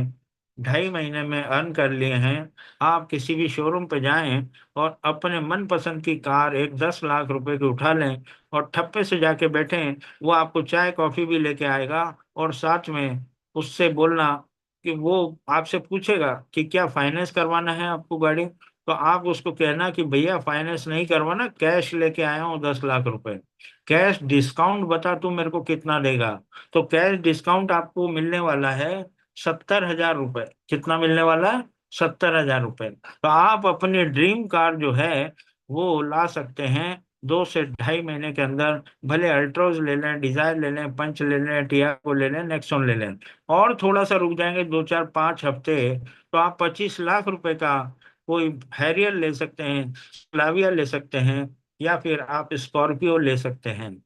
2.5 महीने में अर्न कर लिए हैं, आप किसी भी शोरूम पे जाएं और अपने मनपसंद की कार एक 10 लाख रुपए की उठा लें और ठप्पे से जाके बैठें, वो आपको चाय कॉफी भी लेके आएगा और साथ में उससे बोलना कि वो आपसे पूछेगा कि क्या फाइनेंस करवाना है आपको गाड़ी, तो आप उसको कहना कि भैया फाइनेंस नहीं करवाना, कैश लेके आया हूँ 10 लाख रुपए। कैश डिस्काउंट बता तू मेरे को कितना देगा। तो कैश डिस्काउंट आपको मिलने वाला है 70 हजार रुपए। कितना मिलने वाला है? 70 हजार रुपए। तो आप अपनी ड्रीम कार जो है वो ला सकते हैं 2 से 2.5 महीने के अंदर। भले अल्ट्रोज ले लें, डिजायर ले लें, पंच ले लें, टियागो ले लें, नेक्सॉन ले लें, और थोड़ा सा रुक जाएंगे 2 4 5 हफ्ते, तो आप 25 लाख रुपए का कोई हैरियर ले सकते हैं, स्लाविया ले सकते हैं, या फिर आप स्कॉर्पियो ले सकते हैं।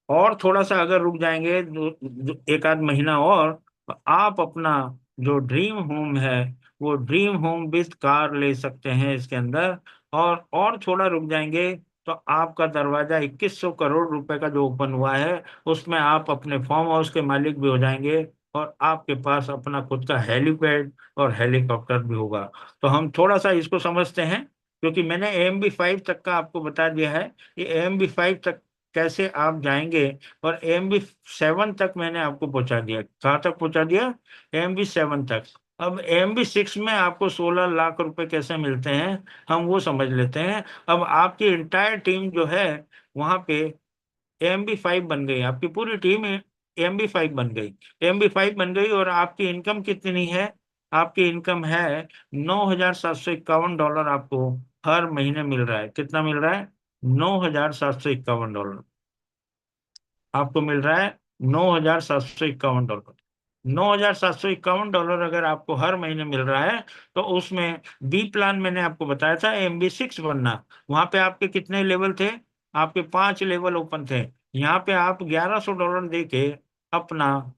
और थोड़ा सा अगर रुक जाएंगे एक आध महीना और, तो आप अपना जो ड्रीम होम है वो ड्रीम होम विथ कार ले सकते हैं इसके अंदर। और थोड़ा रुक जाएंगे तो आपका दरवाजा 2100 करोड़ रुपए का जो ओपन हुआ है उसमें आप अपने फार्म हाउस के मालिक भी हो जाएंगे, और आपके पास अपना खुद का हेलीपैड और हेलीकॉप्टर भी होगा। तो हम थोड़ा सा इसको समझते हैं, क्योंकि मैंने AMB 5 तक का आपको बता दिया है। ये AMB 5 तक कैसे आप जाएंगे, और AMB 7 तक मैंने आपको पहुंचा दिया। कहाँ तक पहुंचा दिया? AMB 7 तक। अब AMB 6 में आपको 16 लाख रुपए कैसे मिलते हैं, हम वो समझ लेते हैं। अब आपकी इंटायर टीम जो है वहां पे AMB 5 बन गई, आपकी पूरी टीम AMB 5 बन गई। AMB 5 बन गई, और आपकी इनकम कितनी है? आपकी इनकम है $9,751 आपको हर महीने मिल रहा है। कितना मिल रहा है? $9,751 आपको मिल रहा है। $9,751। $9,751 अगर आपको हर महीने मिल रहा है, तो उसमें बी प्लान मैंने आपको बताया था AMB 6 बनना। वहां पे आपके कितने लेवल थे? आपके 5 लेवल ओपन थे। यहाँ पे आप $1,100 दे के अपना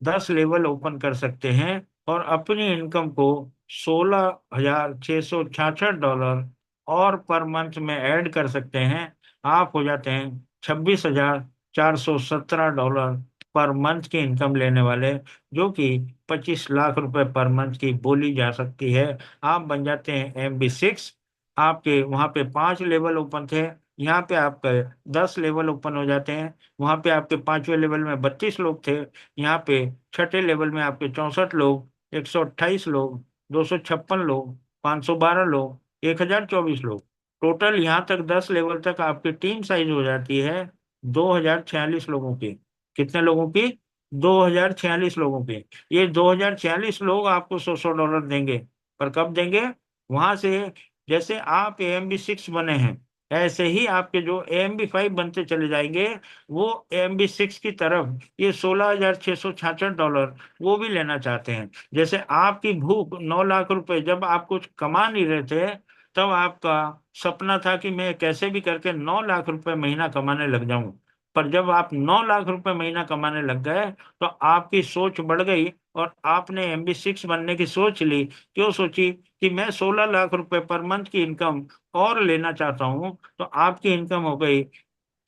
10 लेवल ओपन कर सकते हैं, और अपनी इनकम को $16,666 और पर मंथ में ऐड कर सकते हैं। आप हो जाते हैं $26,417 पर मंथ की इनकम लेने वाले, जो कि 25 लाख रुपए पर मंथ की बोली जा सकती है। आप बन जाते हैं AMB 6। आपके वहां पे 5 लेवल ओपन थे, यहाँ पे आपके 10 लेवल ओपन हो जाते हैं। वहां पे आपके 5वें लेवल में 32 लोग थे, यहाँ पे छठे लेवल में आपके 64 लोग, 128 लोग, 256 लोग, 512 लोग, 1,024 लोग। टोटल यहाँ तक 10 लेवल तक आपकी टीम साइज हो जाती है 2,046 लोगों की। कितने लोगों की? 2,046 लोगों की। ये 2,046 लोग आपको $100 देंगे। पर कब देंगे? वहां से जैसे आप AMB 6 बने हैं, ऐसे ही आपके जो AMB 5 बनते चले जाएंगे, वो AMB 6 की तरफ ये $16,666 वो भी लेना चाहते हैं। जैसे आपकी भूख 9 लाख रुपए, जब आप कुछ कमा नहीं रहे थे, तब आपका सपना था कि मैं कैसे भी करके 9 लाख रुपए महीना कमाने लग जाऊं। पर जब आप 9 लाख रुपए महीना कमाने लग गए, तो आपकी सोच बढ़ गई, और आपने AMB 6 बनने की सोच ली। क्यों सोची? कि मैं 16 लाख रुपए पर मंथ की इनकम और लेना चाहता हूं। तो आपकी इनकम हो गई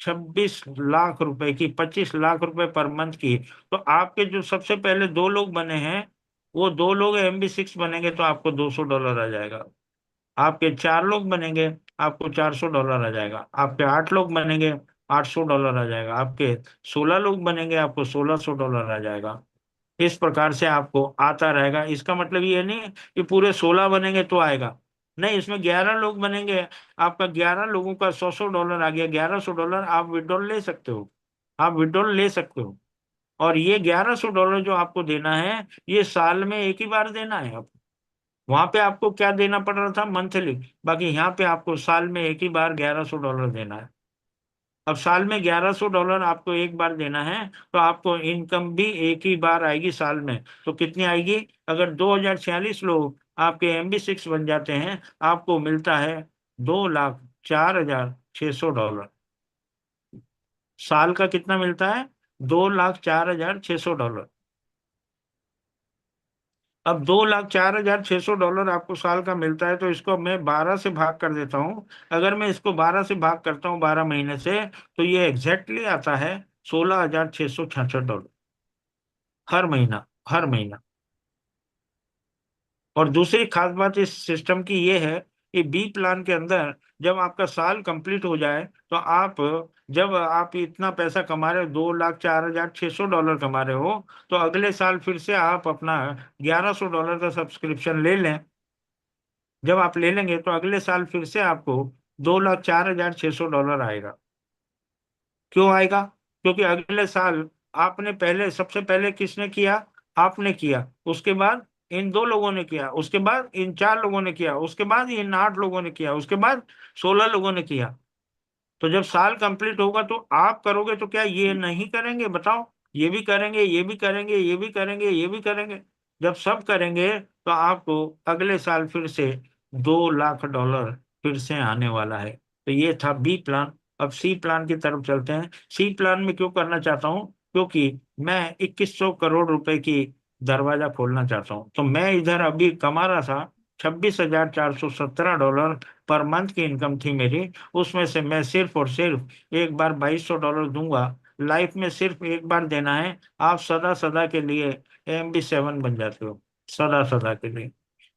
26 लाख रुपए की, 25 लाख रुपए पर मंथ की। तो आपके जो सबसे पहले 2 लोग बने हैं, वो 2 लोग AMB 6 बनेंगे तो आपको $200 आ जाएगा। आपके 4 लोग बनेंगे, आपको $400 आ जाएगा। आपके 8 लोग बनेंगे, $800 आ जाएगा। आपके 16 लोग बनेंगे, आपको $1,600 आ जाएगा। इस प्रकार से आपको आता रहेगा। इसका मतलब ये नहीं है कि पूरे 16 बनेंगे तो आएगा। नहीं, इसमें 11 लोग बनेंगे, आपका 11 लोगों का $100 आ गया। $1,100 आप विड्रॉल ले सकते हो। आप विड्रॉल ले सकते हो। और ये $1,100 जो आपको देना है, ये साल में एक ही बार देना है आप। वहां पे आपको क्या देना पड़ रहा था? मंथली। बाकी यहाँ पे आपको साल में एक ही बार $1,100 देना है। अब साल में $1,100 आपको एक बार देना है, तो आपको इनकम भी एक ही बार आएगी साल में। तो कितनी आएगी? अगर 2,046 लोग आपके AMB 6 बन जाते हैं, आपको मिलता है $2,04,600। साल का कितना मिलता है? $2,04,600। अब $2,04,600 आपको साल का मिलता है, तो इसको मैं 12 से भाग कर देता हूँ। अगर मैं इसको 12 से भाग करता हूँ 12 महीने से, तो ये एग्जैक्टली आता है $16,666 हर महीना। हर महीना। और दूसरी खास बात इस सिस्टम की ये है कि बी प्लान के अंदर जब आपका साल कंप्लीट हो जाए तो आप, जब आप इतना पैसा कमा रहे हो, 2,04,600 डॉलर कमा रहे हो, तो अगले साल फिर से आप अपना $1,100 का सब्सक्रिप्शन ले लें। जब आप ले लेंगे तो अगले साल फिर से आपको $2,04,600 आएगा। क्यों आएगा? क्योंकि अगले साल आपने पहले, सबसे पहले किसने किया? आपने किया, उसके बाद इन दो लोगों ने किया, उसके बाद इन चार लोगों ने किया, उसके बाद इन 8 लोगों ने किया, उसके बाद 16 लोगों ने किया। तो जब साल कंप्लीट होगा तो आप करोगे तो क्या ये नहीं करेंगे? बताओ, ये भी करेंगे, ये भी करेंगे, ये भी करेंगे, ये भी करेंगे। जब सब करेंगे तो आपको अगले साल फिर से $2 लाख फिर से आने वाला है। तो ये था बी प्लान। अब सी प्लान की तरफ चलते हैं। सी प्लान में क्यों करना चाहता हूँ? क्योंकि मैं 2100 करोड़ रुपए की दरवाजा खोलना चाहता हूँ। तो मैं इधर अभी कमा रहा था, $26,417 पर मंथ की इनकम थी मेरी। उसमें से मैं सिर्फ और सिर्फ एक बार $2,200 दूंगा। लाइफ में सिर्फ एक बार देना है। आप सदा सदा के लिए MB7 बन जाते हो, सदा सदा के लिए।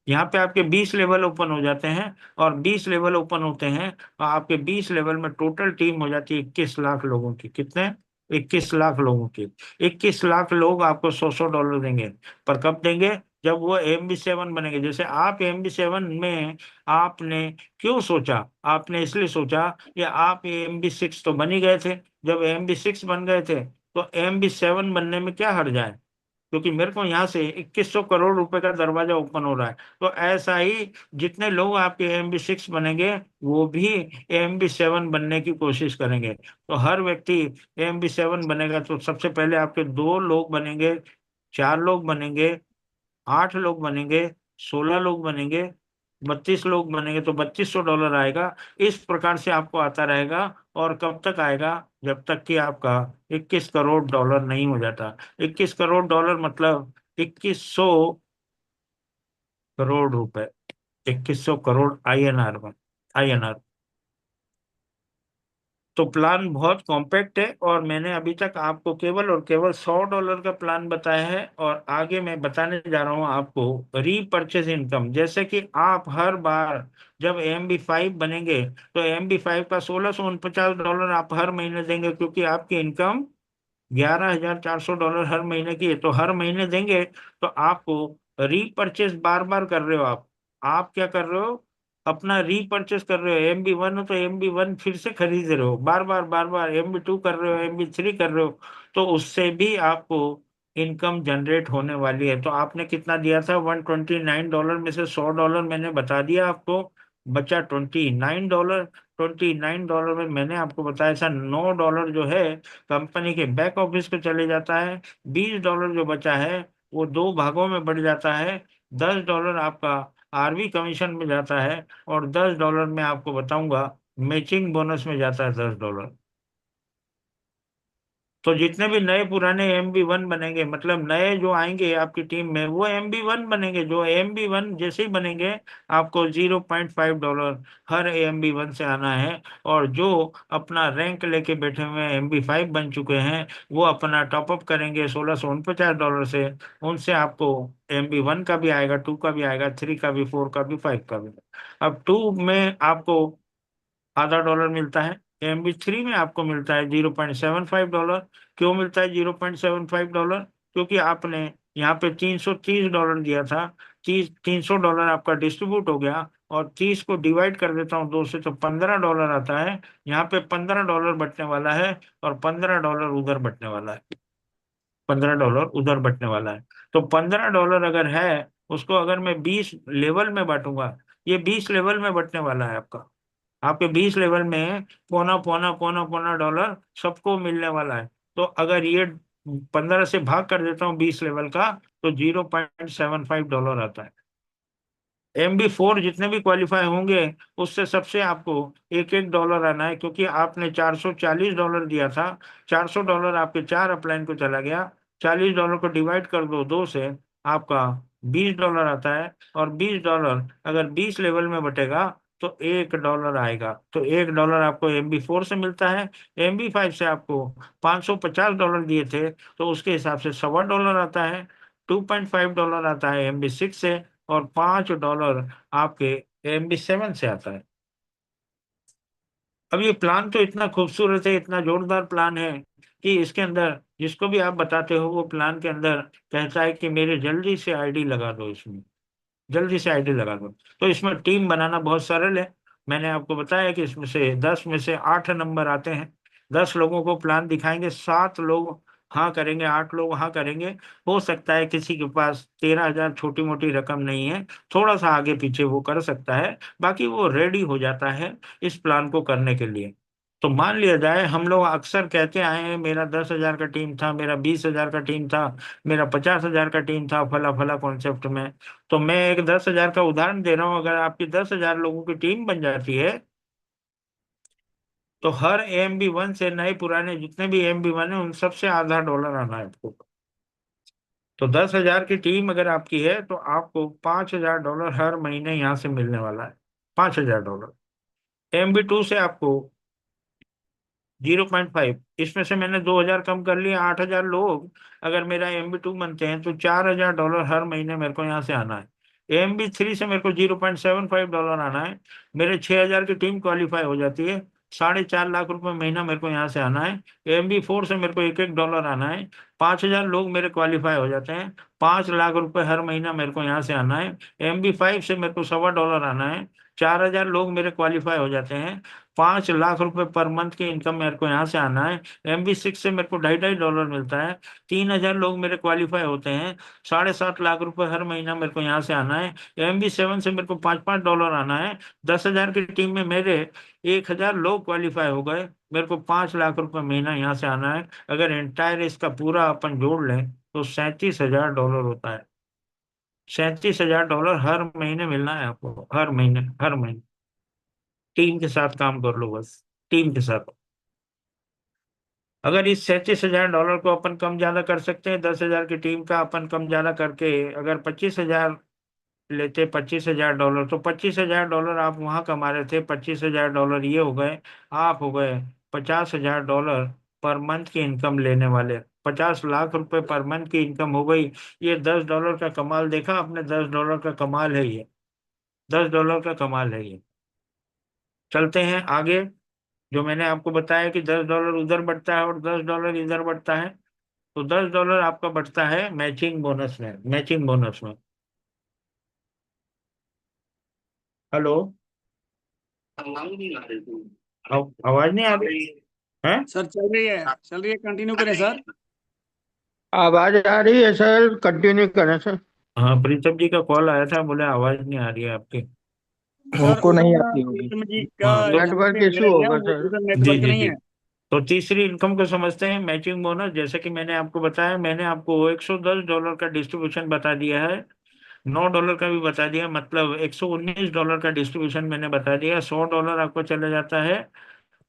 यहाँ पे आपके 20 लेवल ओपन हो जाते हैं, और 20 लेवल ओपन होते हैं तो आपके 20 लेवल में टोटल टीम हो जाती है 21 लाख लोगों की। कितने? 21 लाख लोगों की। 21 लाख लोग आपको $100 देंगे। पर कब देंगे? जब वो MB7 बनेंगे। जैसे आप MB7 में आपने क्यों सोचा? आपने इसलिए सोचा कि आप MB6 तो बन ही गए थे। जब MB6 बन गए थे तो MB7 बनने में क्या हर्ज है? क्योंकि मेरे को यहाँ से 2100 करोड़ रुपए का दरवाजा ओपन हो रहा है। तो ऐसा ही जितने लोग आपके MB6 बनेंगे वो भी MB7 बनने की कोशिश करेंगे। तो हर व्यक्ति MB7 बनेगा तो सबसे पहले आपके 2 लोग बनेंगे, 4 लोग बनेंगे, 8 लोग बनेंगे, 16 लोग बनेंगे, 32 लोग बनेंगे, तो $2,200 आएगा। इस प्रकार से आपको आता रहेगा। और कब तक आएगा? जब तक कि आपका $21 करोड़ नहीं हो जाता। $21 करोड़ मतलब 2100 करोड़ रुपए, 2100 करोड़ INR में, INR। तो प्लान बहुत कॉम्पैक्ट है, और मैंने अभी तक आपको केवल और केवल $100 का प्लान बताया है। और आगे मैं बताने जा रहा हूँ आपको रीपर्चेज इनकम। जैसे कि आप हर बार जब MB5 बनेंगे तो MB5 का $1,649 आप हर महीने देंगे, क्योंकि आपकी इनकम $11,400 हर महीने की है। तो हर महीने देंगे तो आपको रीपरचेस बार बार कर रहे हो आप क्या कर रहे हो? अपना रीपरचेस कर रहे हो। MB1 हो तो MB1 फिर से खरीद रहे हो, बार बार बार बार। MB2 कर रहे हो, MB3 कर रहे हो। तो उससे भी आपको इनकम जनरेट होने वाली है। तो आपने कितना दिया था? $129 में से $100 मैंने बता दिया आपको, बचा $29। $29 में मैंने आपको बताया था $9 जो है कंपनी के बैक ऑफिस पे चले जाता है। $20 जो बचा है वो दो भागों में बढ़ जाता है। $10 आपका RV कमीशन में जाता है, और $10 में आपको बताऊंगा मैचिंग बोनस में जाता है $10। तो जितने भी नए पुराने MB1 बनेंगे, मतलब नए जो आएंगे आपकी टीम में, वो MB1 बनेंगे। जो MB1 जैसे ही बनेंगे आपको $0.5 हर MB1 से आना है। और जो अपना रैंक लेके बैठे हुए हैं, MB5 बन चुके हैं, वो अपना टॉपअप करेंगे $1,649 से। उनसे आपको MB1 का भी आएगा, 2 का भी आएगा, 3 का भी, 4 का भी, 5 का भी। अब 2 में आपको ½ डॉलर मिलता है। MB3 में आपको मिलता है $0.75। क्यों मिलता है $0.75? क्योंकि आपने यहाँ पे $330 दिया था। 300 डॉलर आपका डिस्ट्रीब्यूट हो गया, और 30 को डिवाइड कर देता हूँ 2 से तो $15 आता है। यहाँ पे $15 बचने वाला है, और $15 उधर बचने वाला है। $15 उधर बचने वाला है। तो $15 अगर है, उसको अगर मैं 20 लेवल में बांटूंगा, ये 20 लेवल में बचने वाला है आपका। आपके 20 लेवल में पौना पौना पौना पौना डॉलर सबको मिलने वाला है। तो अगर ये 15 से भाग कर देता हूँ 20 लेवल का, तो $0.75 आता है। MB4 जितने भी क्वालिफाई होंगे उससे सबसे आपको एक एक डॉलर आना है, क्योंकि आपने $440 दिया था। $400 आपके 4 अपलाइन को चला गया। $40 को डिवाइड कर दो 2 से, आपका $20 आता है। और $20 अगर 20 लेवल में बटेगा तो $1 आएगा। तो $1 आपको MB4 से मिलता है। MB5 से आपको $550 दिए थे, तो उसके हिसाब से $1.25 आता है। $2.5 आता है MB6 से। और $5 आपके AMB 7 से आता है। अब ये प्लान तो इतना खूबसूरत है, इतना जोरदार प्लान है कि इसके अंदर जिसको भी आप बताते हो वो प्लान के अंदर कहता है कि मेरे जल्दी से आईडी लगा दो इसमें, जल्दी से आईडी लगा दो। तो इसमें टीम बनाना बहुत सरल है। मैंने आपको बताया कि इसमें से 10 में से 8 नंबर आते हैं। 10 लोगों को प्लान दिखाएंगे, 7 लोग हाँ करेंगे, 8 लोग हाँ करेंगे। हो सकता है किसी के पास 13,000 छोटी मोटी रकम नहीं है, थोड़ा सा आगे पीछे वो कर सकता है, बाकी वो रेडी हो जाता है इस प्लान को करने के लिए। तो मान लिया जाए, हम लोग अक्सर कहते आए हैं मेरा 10,000 का टीम था, मेरा 20,000 का टीम था, मेरा 50,000 का टीम था, फला फला कॉन्सेप्ट में। तो मैं एक 10,000 का उदाहरण दे रहा हूँ, अगर आपकी 10,000 लोगों की टीम बन जाती है तो हर AMB 1 से, नए पुराने जितने भी AMB 1 है उन सबसे $0.5 आना है आपको। तो 10,000 की टीम अगर आपकी है तो आपको $5,000 हर महीने यहाँ से मिलने वाला है। $5,000 AMB 2 से आपको 0.5, इसमें से मैंने 2,000 कम कर लिया, 8,000 लोग अगर मेरा AMB 2 बनते हैं तो $4,000 हर महीने मेरे को यहाँ से आना है। AMB 3 से मेरे को $0.75 आना है। मेरे 6,000 की टीम क्वालिफाई हो जाती है, ₹4.5 लाख महीना मेरे को यहाँ से आना है। AMB 4 से मेरे को $1-1 आना है, 5,000 लोग मेरे क्वालिफाई हो जाते हैं, ₹5 लाख हर महीना मेरे को यहाँ से आना है। AMB 5 से मेरे को $1.25 आना है, 4,000 लोग मेरे क्वालिफाई हो जाते हैं, ₹5 लाख पर मंथ की इनकम मेरे को यहाँ से आना है। MB 6 से मेरे को $2.5 मिलता है, 3,000 लोग मेरे क्वालिफाई होते हैं, ₹7.5 लाख हर महीना मेरे को यहाँ से आना है। MB 7 से मेरे को $5-5 आना है। 10,000 की टीम में मेरे 1,000 लोग क्वालिफाई हो गए, मेरे को ₹5 लाख महीना यहाँ से आना है। अगर एंटायर इसका पूरा अपन जोड़ लें तो $37,000 होता है। $37,000 हर महीने मिलना है आपको, हर महीने, हर महीने। टीम के साथ काम कर लो बस, टीम के साथ। अगर इस $37,000 को अपन कम ज्यादा कर सकते हैं, 10,000 की टीम का अपन कम ज्यादा करके अगर 25,000 लेते, $25,000, तो $25,000 आप वहां कमा रहे थे, $25,000 ये हो गए, आप हो गए $50,000 पर मंथ की इनकम लेने वाले। ₹50 लाख पर मंथ की इनकम हो गई। ये $10 का कमाल देखा आपने, $10 का कमाल है ये, $10 का कमाल है ये। चलते हैं आगे। जो मैंने आपको बताया कि $10 उधर बढ़ता है और $10 इधर बढ़ता है, तो $10 आपका बढ़ता है मैचिंग बोनस में, मैचिंग बोनस में। हेलो, आवाज नहीं आ रही है? सर चल रही है, कंटिन्यू करें सर। आवाज आ रही है सर, कंटिन्यू करें सर। हाँ, प्रीतम जी का कॉल आया था, बोले आवाज नहीं आ रही है आपकी। सर उनको नहीं उधर आती होगी। प्रीतम जी का हाँ तो यहाँ नेटवर्क पे इशू मेरा ही है, होगा सर। उधर जी नेटवर्क जी नहीं जी। है। तो तीसरी इनकम को समझते हैं, मैचिंग बोनस। जैसे कि मैंने आपको बताया, मैंने आपको $110 का डिस्ट्रीब्यूशन बता दिया है, $9 का भी बता दिया, मतलब $119 का डिस्ट्रीब्यूशन मैंने बता दिया। $100 आपको चला जाता है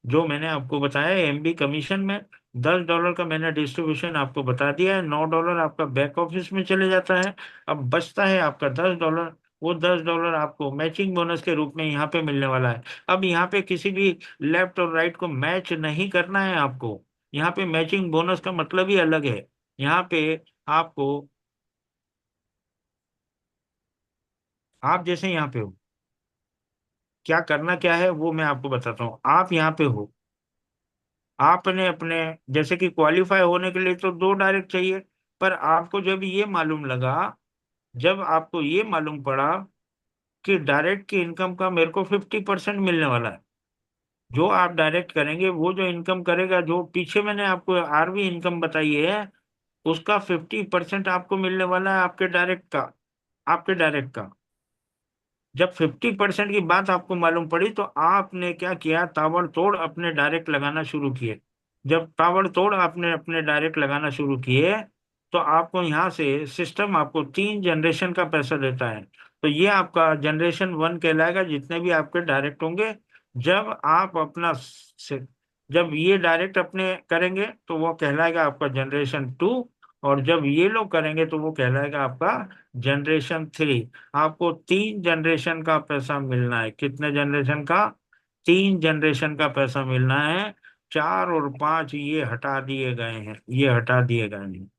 जो मैंने आपको बताया MB कमीशन में। $10 का मैंने डिस्ट्रीब्यूशन आपको बता दिया है, $9 आपका बैक ऑफिस में चले जाता है। अब बचता है आपका $10। वो $10 आपको मैचिंग बोनस के रूप में यहाँ पे मिलने वाला है। अब यहाँ पे किसी भी लेफ्ट और राइट को मैच नहीं करना है आपको। यहाँ पे मैचिंग बोनस का मतलब ही अलग है। यहाँ पे आपको, आप जैसे यहाँ पे हो, क्या करना क्या है वो मैं आपको बताता हूँ। आप यहाँ पे हो, आपने अपने, जैसे कि क्वालिफाई होने के लिए तो 2 डायरेक्ट चाहिए, पर आपको जब ये मालूम लगा, जब आपको ये मालूम पड़ा कि डायरेक्ट की इनकम का मेरे को 50% मिलने वाला है, जो आप डायरेक्ट करेंगे वो जो इनकम करेगा, जो पीछे मैंने आपको RV इनकम बताई है, उसका 50% आपको मिलने वाला है आपके डायरेक्ट का, आपके डायरेक्ट का। जब 50% की बात आपको मालूम पड़ी तो आपने क्या किया, ताबड़तोड़ अपने डायरेक्ट लगाना शुरू किए। जब ताबड़तोड़ आपने अपने डायरेक्ट लगाना शुरू किए तो आपको यहाँ से सिस्टम आपको 3 जनरेशन का पैसा देता है। तो ये आपका जनरेशन 1 कहलाएगा, जितने भी आपके डायरेक्ट होंगे। जब आप अपना जब ये डायरेक्ट अपने करेंगे तो वो कहलाएगा आपका जनरेशन 2, और जब ये लोग करेंगे तो वो कहलाएगा आपका जनरेशन 3। आपको 3 जनरेशन का पैसा मिलना है। कितने जनरेशन का? 3 जनरेशन का पैसा मिलना है। 4 और 5 ये हटा दिए गए हैं, ये हटा दिए गए हैं,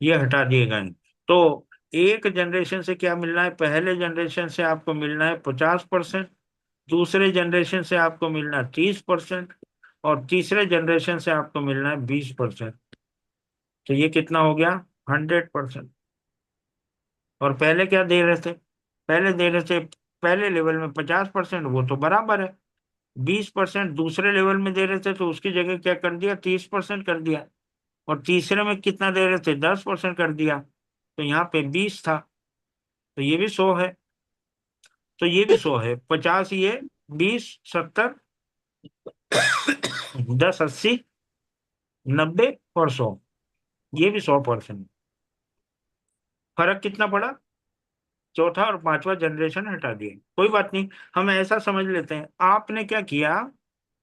ये हटा दिए गए हैं। तो एक जनरेशन से क्या मिलना है, पहले जनरेशन से आपको मिलना है 50%, दूसरे जनरेशन से आपको मिलना है 30%, और तीसरे जनरेशन से आपको मिलना है 20%। तो ये कितना हो गया, 100%। और पहले क्या दे रहे थे, पहले दे रहे थे पहले लेवल में 50%, वो तो बराबर है। 20% दूसरे लेवल में दे रहे थे, तो उसकी जगह क्या कर दिया, 30% कर दिया। और तीसरे में कितना दे रहे थे, 10% कर दिया। तो यहाँ पे 20 था, तो ये भी 100 है। तो ये भी 100 है, 50 ये, 20 70, 10 80, 90 और 100, ये भी 100%। फर्क कितना पड़ा, चौथा और पांचवा जनरेशन हटा दिए, कोई बात नहीं। हम ऐसा समझ लेते हैं, आपने क्या किया,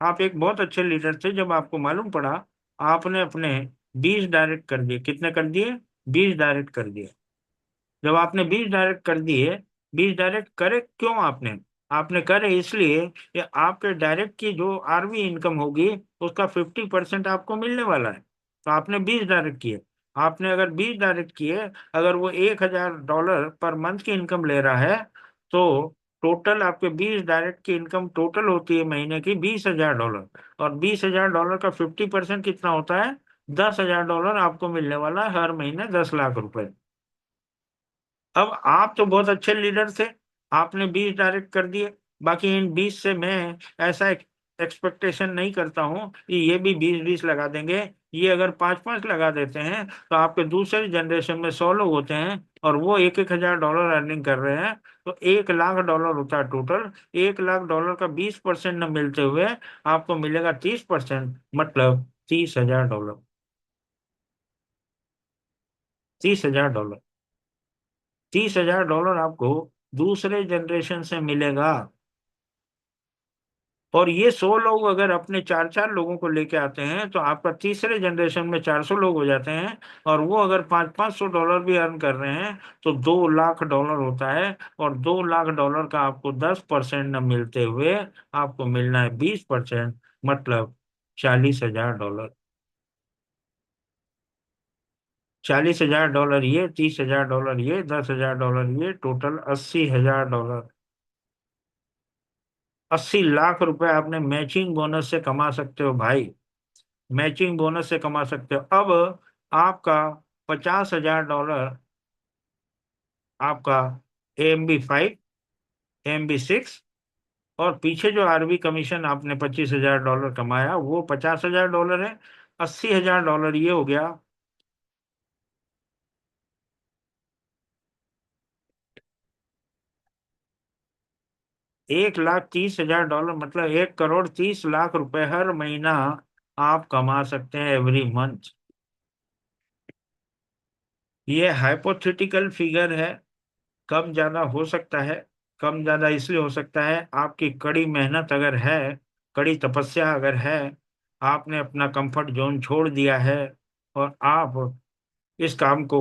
आप एक बहुत अच्छे लीडर थे, जब आपको मालूम पड़ा आपने अपने 20 डायरेक्ट कर दिए, कितने कर दिए, 20 डायरेक्ट कर दिए। जब आपने 20 डायरेक्ट कर दिए, 20 डायरेक्ट करे क्यों आपने, आपने करे इसलिए कि आपके डायरेक्ट की जो आरवी इनकम होगी उसका 50% आपको मिलने वाला है। तो आपने 20 डायरेक्ट किए। आपने अगर 20 डायरेक्ट किए, अगर वो $1000 पर मंथ की इनकम ले रहा है, तो टोटल आपके 20 डायरेक्ट की इनकम टोटल होती है महीने की $20,000। और $20,000 का 50% कितना होता है, $10,000 आपको मिलने वाला है हर महीने, 10 लाख रुपए। अब आप तो बहुत अच्छे लीडर थे, आपने 20 डायरेक्ट कर दिए। बाकी इन 20 से मैं ऐसा एक्सपेक्टेशन नहीं करता हूं कि ये भी 20-20 लगा देंगे। ये अगर 5-5 लगा देते हैं, तो आपके दूसरे जनरेशन में 100 लोग होते हैं, और वो $1,000 अर्निंग कर रहे हैं। तो $1 लाख होता है टोटल। $1 लाख का 20% न मिलते हुए आपको मिलेगा 30%, मतलब $30,000। $30,000, $30,000 आपको दूसरे जनरेशन से मिलेगा। और ये 100 लोग अगर अपने 4-4 लोगों को लेके आते हैं, तो आपका तीसरे जनरेशन में 400 लोग हो जाते हैं। और वो अगर 500-500 डॉलर भी अर्न कर रहे हैं, तो $2 लाख होता है। और $2 लाख का आपको 10% न मिलते हुए आपको मिलना है 20%, मतलब $40,000। $40,000 ये, $30,000 ये, $10,000 ये, टोटल $80,000। 80 लाख रुपए आपने मैचिंग बोनस से कमा सकते हो भाई, मैचिंग बोनस से कमा सकते हो। अब आपका $50,000 आपका AMB 5, AMB 6, और पीछे जो आरबी कमीशन आपने $25,000 कमाया, वो $50,000 है। $80,000 ये हो गया। 1,30,000 मतलब 1,30,00,000 रुपए हर महीना आप कमा सकते हैं, एवरी मंथ। ये हाइपोथेटिकल फिगर है, कम ज्यादा हो सकता है। कम ज्यादा इसलिए हो सकता है, आपकी कड़ी मेहनत अगर है, कड़ी तपस्या अगर है, आपने अपना कंफर्ट जोन छोड़ दिया है, और आप इस काम को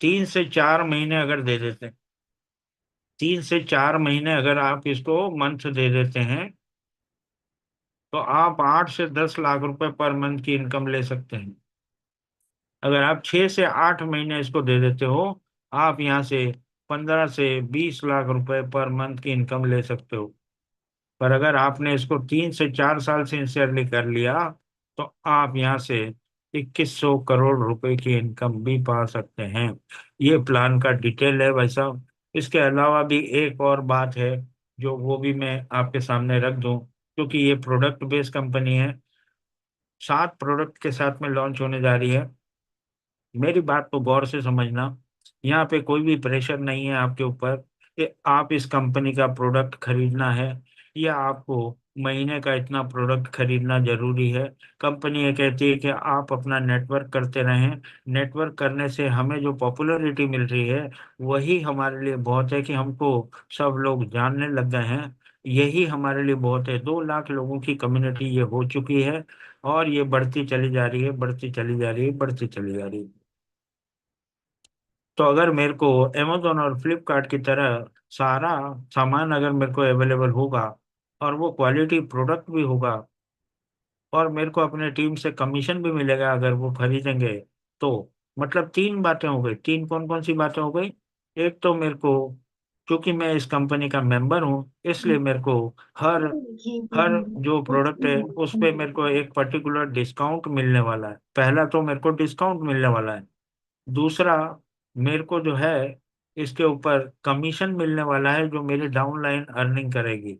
3 से 4 महीने अगर दे देते हैं, 3 से 4 महीने अगर आप इसको मंथ दे देते हैं, तो आप 8 से 10 लाख रुपए पर मंथ की इनकम ले सकते हैं। अगर आप 6 से 8 महीने इसको दे देते हो, आप यहाँ से 15 से 20 लाख रुपए पर मंथ की इनकम ले सकते हो। पर अगर आपने इसको 3 से 4 साल सिंसियरली कर लिया, तो आप यहाँ से 2,100 करोड़ रुपए की इनकम भी पा सकते हैं। ये प्लान का डिटेल है भाई साहब। इसके अलावा भी एक और बात है, जो वो भी मैं आपके सामने रख दूं, क्योंकि ये प्रोडक्ट बेस्ड कंपनी है, 7 प्रोडक्ट के साथ में लॉन्च होने जा रही है। मेरी बात को गौर से समझना, यहाँ पे कोई भी प्रेशर नहीं है आपके ऊपर कि आप इस कंपनी का प्रोडक्ट खरीदना है, या आपको महीने का इतना प्रोडक्ट खरीदना जरूरी है। कंपनी ये कहती है कि आप अपना नेटवर्क करते रहें। नेटवर्क करने से हमें जो पॉपुलैरिटी मिल रही है, वही हमारे लिए बहुत है, कि हमको सब लोग जानने लग गए हैं। यही हमारे लिए बहुत है। 2 लाख लोगों की कम्युनिटी ये हो चुकी है, और ये बढ़ती चली जा रही है, बढ़ती चली जा रही है, बढ़ती चली जा रही है। तो अगर मेरे को अमेजोन और फ्लिपकार्ट की तरह सारा सामान अगर मेरे को अवेलेबल होगा, और वो क्वालिटी प्रोडक्ट भी होगा, और मेरे को अपने टीम से कमीशन भी मिलेगा अगर वो खरीदेंगे, तो मतलब तीन बातें हो गई। तीन कौन कौन सी बातें हो गई? एक तो मेरे को, क्योंकि मैं इस कंपनी का मेंबर हूँ, इसलिए मेरे को हर हर जो प्रोडक्ट है उस पे मेरे को एक पर्टिकुलर डिस्काउंट मिलने वाला है। पहला तो मेरे को डिस्काउंट मिलने वाला है। दूसरा, मेरे को जो है इसके ऊपर कमीशन मिलने वाला है जो मेरी डाउनलाइन अर्निंग करेगी।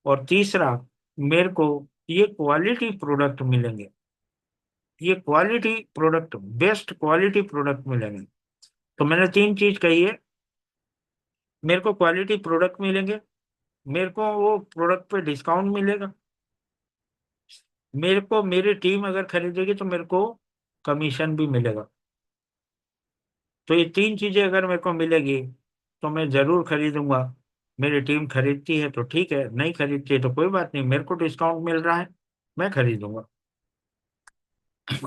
और तीसरा, मेरे को ये क्वालिटी प्रोडक्ट मिलेंगे। ये quality product, best quality product मिलेंगे। तो मैंने तीन चीज कही है। मेरे को क्वालिटी प्रोडक्ट मिलेंगे, मेरे को वो प्रोडक्ट पे डिस्काउंट मिलेगा, मेरे को मेरी टीम अगर खरीदेगी तो मेरे को कमीशन भी मिलेगा। तो ये तीन चीजें अगर मेरे को मिलेगी तो मैं जरूर खरीदूंगा। मेरी टीम खरीदती है तो ठीक है, नहीं खरीदती है तो कोई बात नहीं, मेरे को डिस्काउंट मिल रहा है, मैं खरीदूंगा।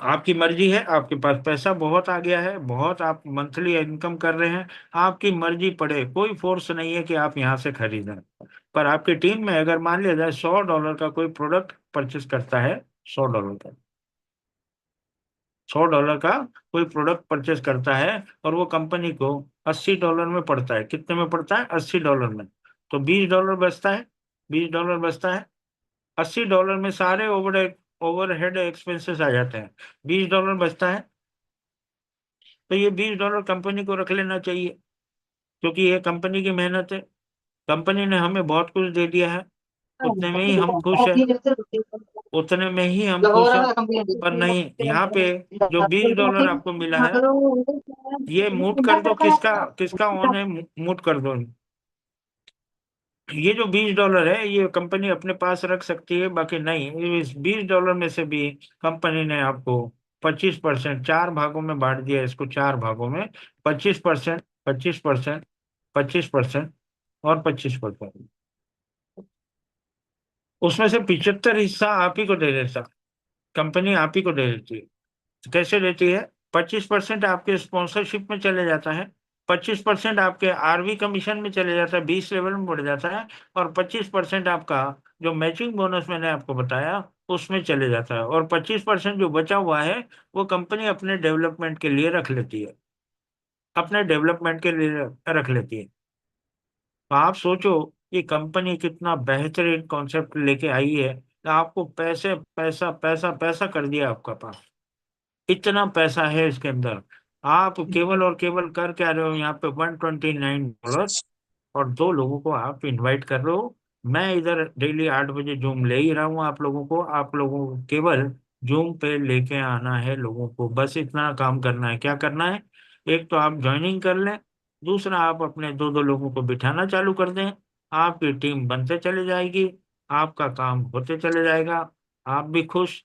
आपकी मर्जी है, आपके पास पैसा बहुत आ गया है, बहुत आप मंथली इनकम कर रहे हैं, आपकी मर्जी पड़े, कोई फोर्स नहीं है कि आप यहाँ से खरीदें। पर आपकी टीम में अगर मान लिया जाए $100 का कोई प्रोडक्ट परचेस करता है, $100 का, $100 का कोई प्रोडक्ट परचेस करता है, और वो कंपनी को $80 में पड़ता है। कितने में पड़ता है? $80 में। तो $20 बचता है, $20 बचता है। $80 में सारे ओवरहेड एक्सपेंसेस आ जाते हैं, $20 बचता है। तो ये $20 कंपनी को रख लेना चाहिए, क्योंकि ये कंपनी की मेहनत है। कंपनी ने हमें बहुत कुछ दे दिया है, उतने में ही हम खुश हैं, उतने में ही हम खुश हैं। पर नहीं, यहाँ पे जो $20 आपको मिला है, ये मूट कर दो, किसका किसका ऑन है, मूट कर दो। ये जो $20 है ये कंपनी अपने पास रख सकती है, बाकी नहीं। इस $20 में से भी कंपनी ने आपको 25%, चार भागों में बांट दिया इसको, चार भागों में। 25%, 25%, 25% और 25%। उसमें से 75 हिस्सा आप ही को दे देता, कंपनी आप ही को दे देती है। कैसे देती है? 25% आपके स्पॉन्सरशिप में चले जाता है, 25% आपके आरवी कमीशन में चले जाता है, 20 लेवल में बढ़ जाता है, और 25% आपका जो मैचिंग बोनस मैंने आपको बताया उसमें चले जाता है, और 25% जो बचा हुआ है वो कंपनी अपने डेवलपमेंट के लिए रख लेती है, अपने डेवलपमेंट के लिए रख लेती है। तो आप सोचो ये कंपनी कितना बेहतरीन कॉन्सेप्ट लेके आई है, आपको पैसे पैसा पैसा पैसा कर दिया आपका पास, इतना पैसा है इसके अंदर। आप केवल और केवल कर क्या रहे हो यहाँ पे? $129, और दो लोगों को आप इनवाइट कर रहे हो। मैं इधर डेली 8 बजे जूम ले ही रहा हूँ आप लोगों को, आप लोगों को केवल जूम पे लेके आना है, लोगों को बस इतना काम करना है। क्या करना है? एक तो आप ज्वाइनिंग कर लें, दूसरा आप अपने दो दो लोगों को बिठाना चालू कर दें, आपकी टीम बनते चले जाएगी, आपका काम होते चले जाएगा, आप भी खुश,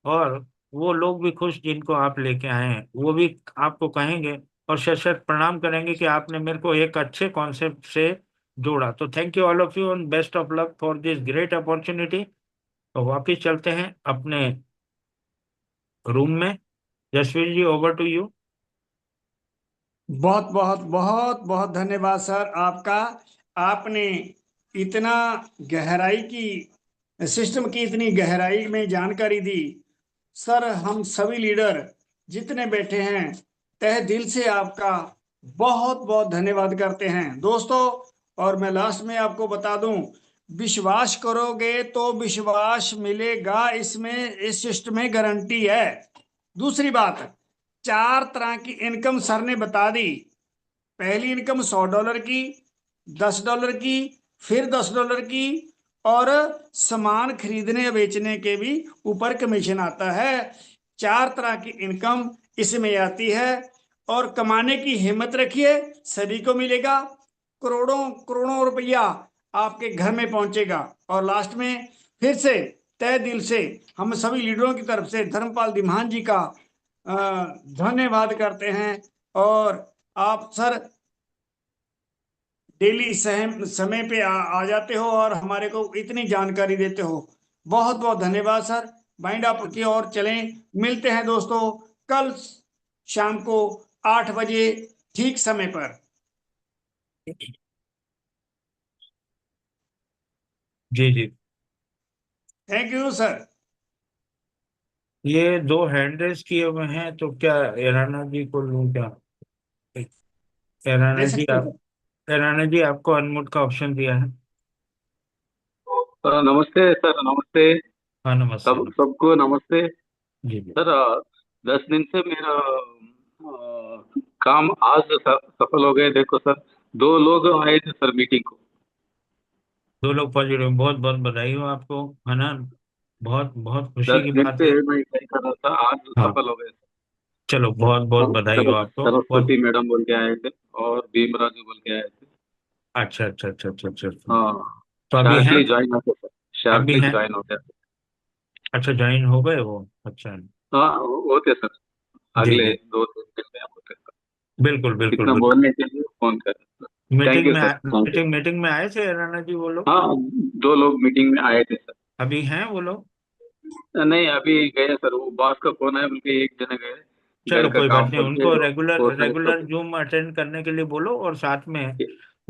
और वो लोग भी खुश जिनको आप लेके आए हैं, वो भी आपको कहेंगे और शत शत प्रणाम करेंगे कि आपने मेरे को एक अच्छे कॉन्सेप्ट से जोड़ा। तो thank you all of you and best of luck for this great opportunity. तो वापिस चलते हैं अपने रूम में। जसवीर जी, ओवर टू यू। बहुत बहुत बहुत बहुत धन्यवाद सर आपका। आपने इतना गहराई की सिस्टम की इतनी गहराई में जानकारी दी। सर हम सभी लीडर जितने बैठे हैं तहे दिल से आपका बहुत बहुत धन्यवाद करते हैं दोस्तों। और मैं लास्ट में आपको बता दूं, विश्वास करोगे तो विश्वास मिलेगा, इसमें इस सिस्टम में गारंटी है। दूसरी बात, चार तरह की इनकम सर ने बता दी। पहली इनकम $100 की, $10 की, फिर $10 की, और सामान खरीदने या बेचने के भी ऊपर कमीशन आता है। चार तरह की इनकम इसमें आती है। और कमाने की हिम्मत रखिए, सभी को मिलेगा। करोड़ों करोड़ों रुपया आपके घर में पहुंचेगा। और लास्ट में फिर से तय दिल से हम सभी लीडरों की तरफ से धर्मपाल दिम्हान जी का अ, धन्यवाद करते हैं। और आप सर डेली समय पे आ जाते हो और हमारे को इतनी जानकारी देते हो। बहुत बहुत धन्यवाद सर। माइंड अप की ओर चलें। मिलते हैं दोस्तों कल शाम को 8 बजे ठीक समय पर। जी जी। Thank you sir. ये दो हैंड रेस किए हुए हैं, तो क्या ईराना जी को लूं क्या? ईराना दे जी सकते हैं आप, सर। ईराना जी आपको अनम्यूट का ऑप्शन दिया है। नमस्ते सर, नमस्ते। हाँ, नमस्ते नमस्ते। सबको नमस्ते। जी जी। सर, 10 दिन से मेरा काम आज सफल हो गए। देखो सर, 2 लोग आए थे सर मीटिंग को। दो लोग पॉजिटिव, बहुत बहुत बधाई हो आपको, है ना। बहुत बहुत खुशी दस की दिन बात से है। मैं ट्राई कर रहा था, आज हाँ, सफल हो गए। चलो बहुत बहुत हाँ, बधाई हो आपको, बहुत। सरस्वती मैडम बोल के आए थे और भीमराजू बोल के आए थे। अच्छा अच्छा अच्छा अच्छा अच्छा अच्छा। हाँ, तो अभी हैं? शार्टली ज्वाइन होते सर, अभी शार्टली हैं? ज्वाइन होते सर। अच्छा, ज्वाइन हो गए वो, अच्छा। हाँ, होते सर। जी अगले जी। 2-3 दिन में होते सर। बिल्कुल बिल्कुल इतना बिल्कुल। बोलने के लिए फोन कर। थैंक मीटिंग यू में सर, थैंक यू। मीटिंग में आए थे राणा जी वो लोग? हाँ, 2 लोग मीटिंग में आए थे सर। अभी हैं वो लोग? नहीं, अभी गए सर, वो बॉस का फोन है बोल के एक जने गए। घर चलो का कोई बात काम नहीं, बोल के उनको रेगुलर वो साइड रेगुलर तो। जूम अटेंड करने के लिए बोलो, और साथ में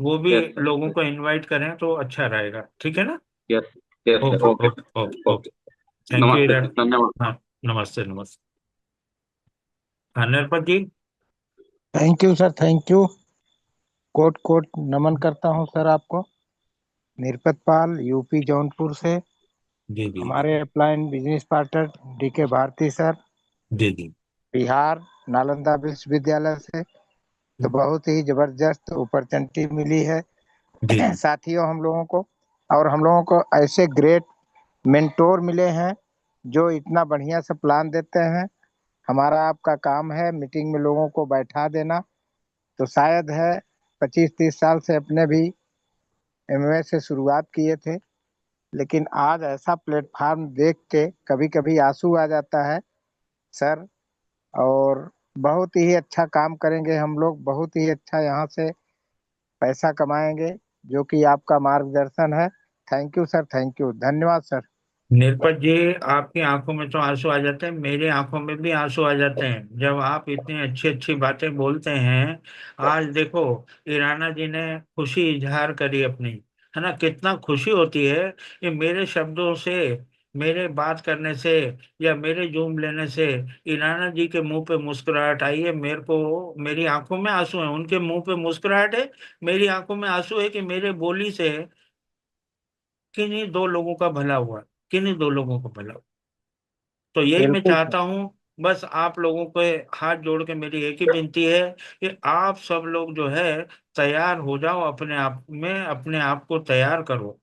वो भी यस लोगों सर। को इनवाइट करें तो अच्छा रहेगा, ठीक है ना। Yes, yes sir. Okay okay, okay okay okay. Okay. Thank you नमस्ते यार। सर, धन्यवाद। हाँ, नमस्ते नमस्ते। हाँ, Narpat ji. Thank you sir, thank you. कोट कोट नमन करता हूँ सर आपको। निरपत पाल, यूपी जौनपुर से। जी जी जी। हमारे upline business partner DK Bharati sir, जी जी बिहार, नालंदा विश्वविद्यालय से। तो बहुत ही जबरदस्त अपॉर्चुनिटी मिली है जी जी। साथियों हम लोगों को। और हम लोगों को ऐसे ग्रेट मेंटोर मिले हैं जो इतना बढ़िया से प्लान देते हैं। हमारा आपका काम है मीटिंग में लोगों को बैठा देना। तो शायद है 25-30 साल से अपने भी एमवे से शुरुआत किए थे, लेकिन आज ऐसा प्लेटफॉर्म देख के कभी कभी आंसू आ जाता है सर। और बहुत ही अच्छा काम करेंगे हम लोग, बहुत ही अच्छा यहाँ से पैसा कमाएंगे, जो कि आपका मार्गदर्शन है। Thank you sir, thank you, धन्यवाद सर। निरपत जी, आपकी आंखों में तो आंसू आ जाते हैं, मेरी आंखों में भी आंसू आ जाते हैं जब आप इतनी अच्छी अच्छी बातें बोलते हैं। आज देखो, ईराना जी ने खुशी इजहार करी अपनी, है ना, कितना खुशी होती है कि मेरे शब्दों से, मेरे बात करने से, या मेरे जूम लेने से ईराना जी के मुंह पे मुस्कुराहट आई है। मेरे को, मेरी आंखों में आंसू है, उनके मुंह पे मुस्कुराहट है, मेरी आंखों में आंसू है कि मेरे बोली से किन्हीं दो लोगों का भला हुआ, किन्हीं दो लोगों का भला हुआ। तो यही मैं बिल्कुल सर। चाहता हूँ। बस आप लोगों के हाथ जोड़ के मेरी एक ही विनती है कि आप सब लोग जो है तैयार हो जाओ, अपने आप में अपने आप को तैयार करो,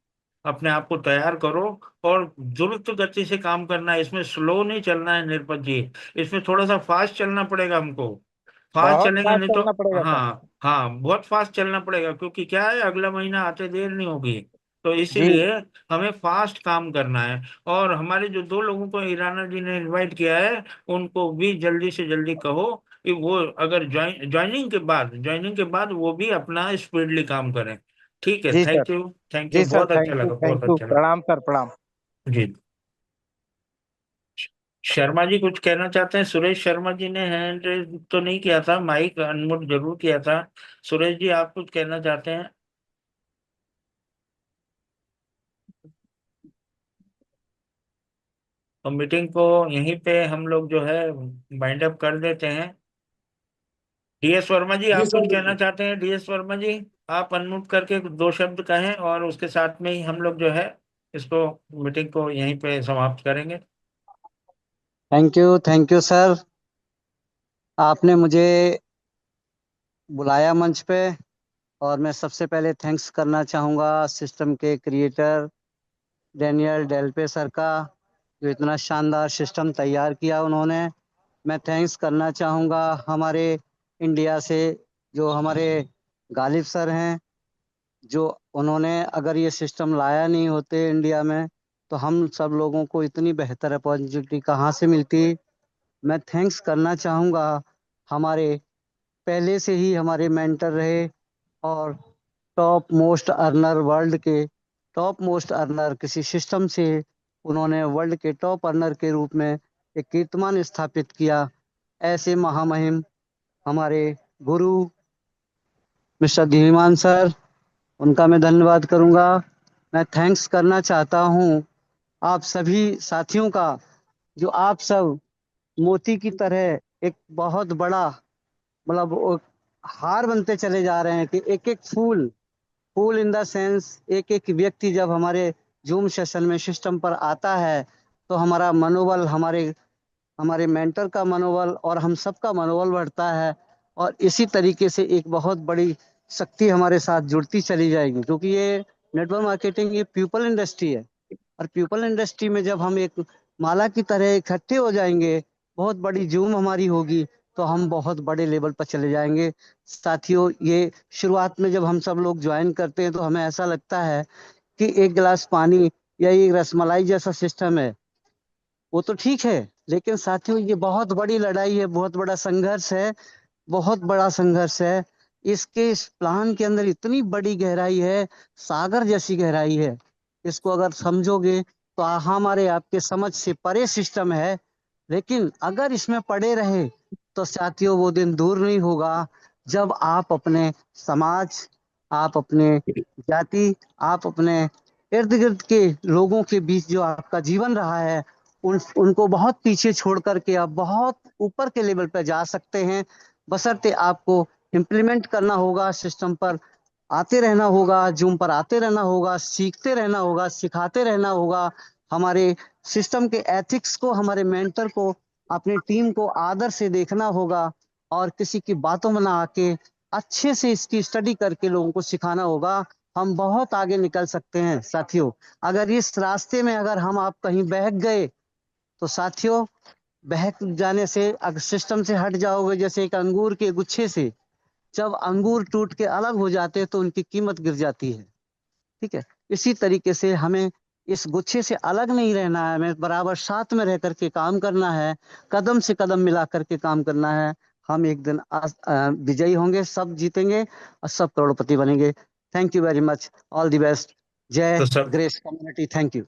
अपने आप को तैयार करो। और द्रुत गति से काम करना है, इसमें स्लो नहीं चलना है निर्पत जी, इसमें थोड़ा सा फास्ट चलना पड़ेगा हमको। फास्ट बहुत चलेंगे फास्ट नहीं तो, चलना पड़ेगा सर। हाँ हाँ, बहुत फास्ट चलना पड़ेगा, क्योंकि क्या है, अगला महीना आते देर नहीं होगी। तो जी इसीलिए हमें फास्ट काम करना है। और हमारे जो दो लोगों को ईराना जी ने इनवाइट किया है, उनको भी जल्दी से जल्दी कहो कि वो अगर ज्वाइनिंग के बाद वो भी अपना स्पीडली काम करें। ठीक है, जी sir. Thank you thank you, जी सर, बहुत अच्छा थैंक यू, लगा, बहुत थैंक यू, अच्छा लगा। प्रणाम सर, प्रणाम। जी। शर्मा जी कुछ कहना चाहते हैं? सुरेश शर्मा जी ने हैंड रेज तो नहीं किया था, माइक अनम्यूट जरूर किया था। सुरेश जी, आप कुछ कहना चाहते हैं? तो मीटिंग को यहीं पे हम लोग जो है वाइंड अप कर देते हैं। डीएस वर्मा जी, जी आप कुछ सर। कहना चाहते हैं? डीएस वर्मा जी, आप अनम्यूट करके दो शब्द कहें, और उसके साथ में ही हम लोग जो है इसको, मीटिंग को यहीं पे समाप्त करेंगे। Thank you sir. आपने मुझे बुलाया मंच पे, और मैं सबसे पहले थैंक्स करना चाहूँगा सिस्टम के क्रिएटर डैनियल डेल्पे सर का, जो इतना शानदार सिस्टम तैयार किया उन्होंने। मैं थैंक्स करना चाहूँगा हमारे इंडिया से जो हमारे गालिब सर हैं, जो उन्होंने, अगर ये सिस्टम लाया नहीं होते इंडिया में तो हम सब लोगों को इतनी बेहतर अपॉर्चुनिटी कहाँ से मिलती। मैं थैंक्स करना चाहूँगा हमारे पहले से ही हमारे मेंटर रहे और टॉप मोस्ट अर्नर, वर्ल्ड के टॉप मोस्ट अर्नर किसी सिस्टम से उन्होंने वर्ल्ड के टॉप अर्नर के रूप में एक कीर्तिमान स्थापित किया। ऐसे महामहिम हमारे गुरु मिस्टर धीमान सर, उनका मैं धन्यवाद करूंगा। मैं थैंक्स करना चाहता हूं आप सभी साथियों का, जो आप सब मोती की तरह एक बहुत बड़ा मतलब वो हार बनते चले जा रहे हैं कि एक एक फूल फूल इन द सेंस एक एक व्यक्ति जब हमारे जूम सेशन में सिस्टम पर आता है तो हमारा मनोबल हमारे हमारे मेंटर का मनोबल और हम सबका मनोबल बढ़ता है। और इसी तरीके से एक बहुत बड़ी शक्ति हमारे साथ जुड़ती चली जाएगी, क्योंकि ये नेटवर्क मार्केटिंग ये पीपल इंडस्ट्री है। और पीपल इंडस्ट्री में जब हम एक माला की तरह इकट्ठे हो जाएंगे, बहुत बड़ी जूम हमारी होगी, तो हम बहुत बड़े लेवल पर चले जाएंगे। साथियों, ये शुरुआत में जब हम सब लोग ज्वाइन करते हैं तो हमें ऐसा लगता है कि एक गिलास पानी या एक रसमलाई जैसा सिस्टम है, वो तो ठीक है। लेकिन साथियों, ये बहुत बड़ी लड़ाई है, बहुत बड़ा संघर्ष है, बहुत बड़ा संघर्ष है। इसके इस प्लान के अंदर इतनी बड़ी गहराई है, सागर जैसी गहराई है। इसको अगर समझोगे तो हमारे आपके समझ से परे सिस्टम है। लेकिन अगर इसमें पड़े रहे तो साथियों, वो दिन दूर नहीं होगा जब आप अपने समाज, आप अपने जाति, आप अपने इर्द गिर्द के लोगों के बीच जो आपका जीवन रहा है, उनको बहुत पीछे छोड़ करके आप बहुत ऊपर के लेवल पर जा सकते हैं। बशर्ते आपको इम्प्लीमेंट करना होगा, सिस्टम पर आते रहना होगा, जूम पर आते रहना होगा, सीखते रहना होगा, सिखाते रहना होगा। हमारे सिस्टम के एथिक्स को, हमारे मेंटर को, अपनी टीम को आदर से देखना होगा और किसी की बातों में ना आके अच्छे से इसकी स्टडी करके लोगों को सिखाना होगा। हम बहुत आगे निकल सकते हैं साथियों। अगर इस रास्ते में अगर हम आप कहीं बहक गए तो साथियों, बहक जाने से अगर सिस्टम से हट जाओगे जैसे एक अंगूर के गुच्छे से, जब अंगूर टूट के अलग हो जाते हैं तो उनकी कीमत गिर जाती है। ठीक है। इसी तरीके से हमें इस गुच्छे से अलग नहीं रहना है, हमें बराबर साथ में रह करके काम करना है, कदम से कदम मिला करके काम करना है। हम एक दिन विजयी होंगे, सब जीतेंगे और सब करोड़पति बनेंगे। Thank you very much. All the best. जय तो सब ग्रेस कम्युनिटी। Thank you.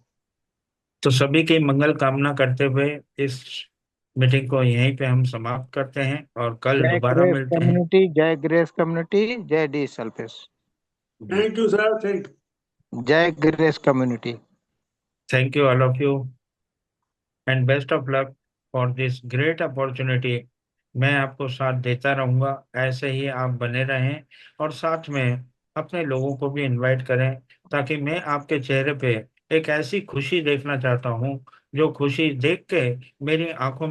तो सभी की मंगल कामना करते हुए इस मीटिंग को यहीं पे हम समाप्त करते हैं और कल जय दोबारा ग्रेस मिलते हैं। कम्युनिटी, जय ग्रेस कम्युनिटी, जय डी सल्फेस। जी, थैंक यू सर, थैंक जय grace community. Thank you all of you and best of luck for this great opportunity. मैं आपको साथ देता रहूंगा, ऐसे ही आप बने रहें और साथ में अपने लोगों को भी इनवाइट करें, ताकि मैं आपके चेहरे पे एक ऐसी खुशी देखना चाहता हूँ जो खुशी देख के मेरी आंखों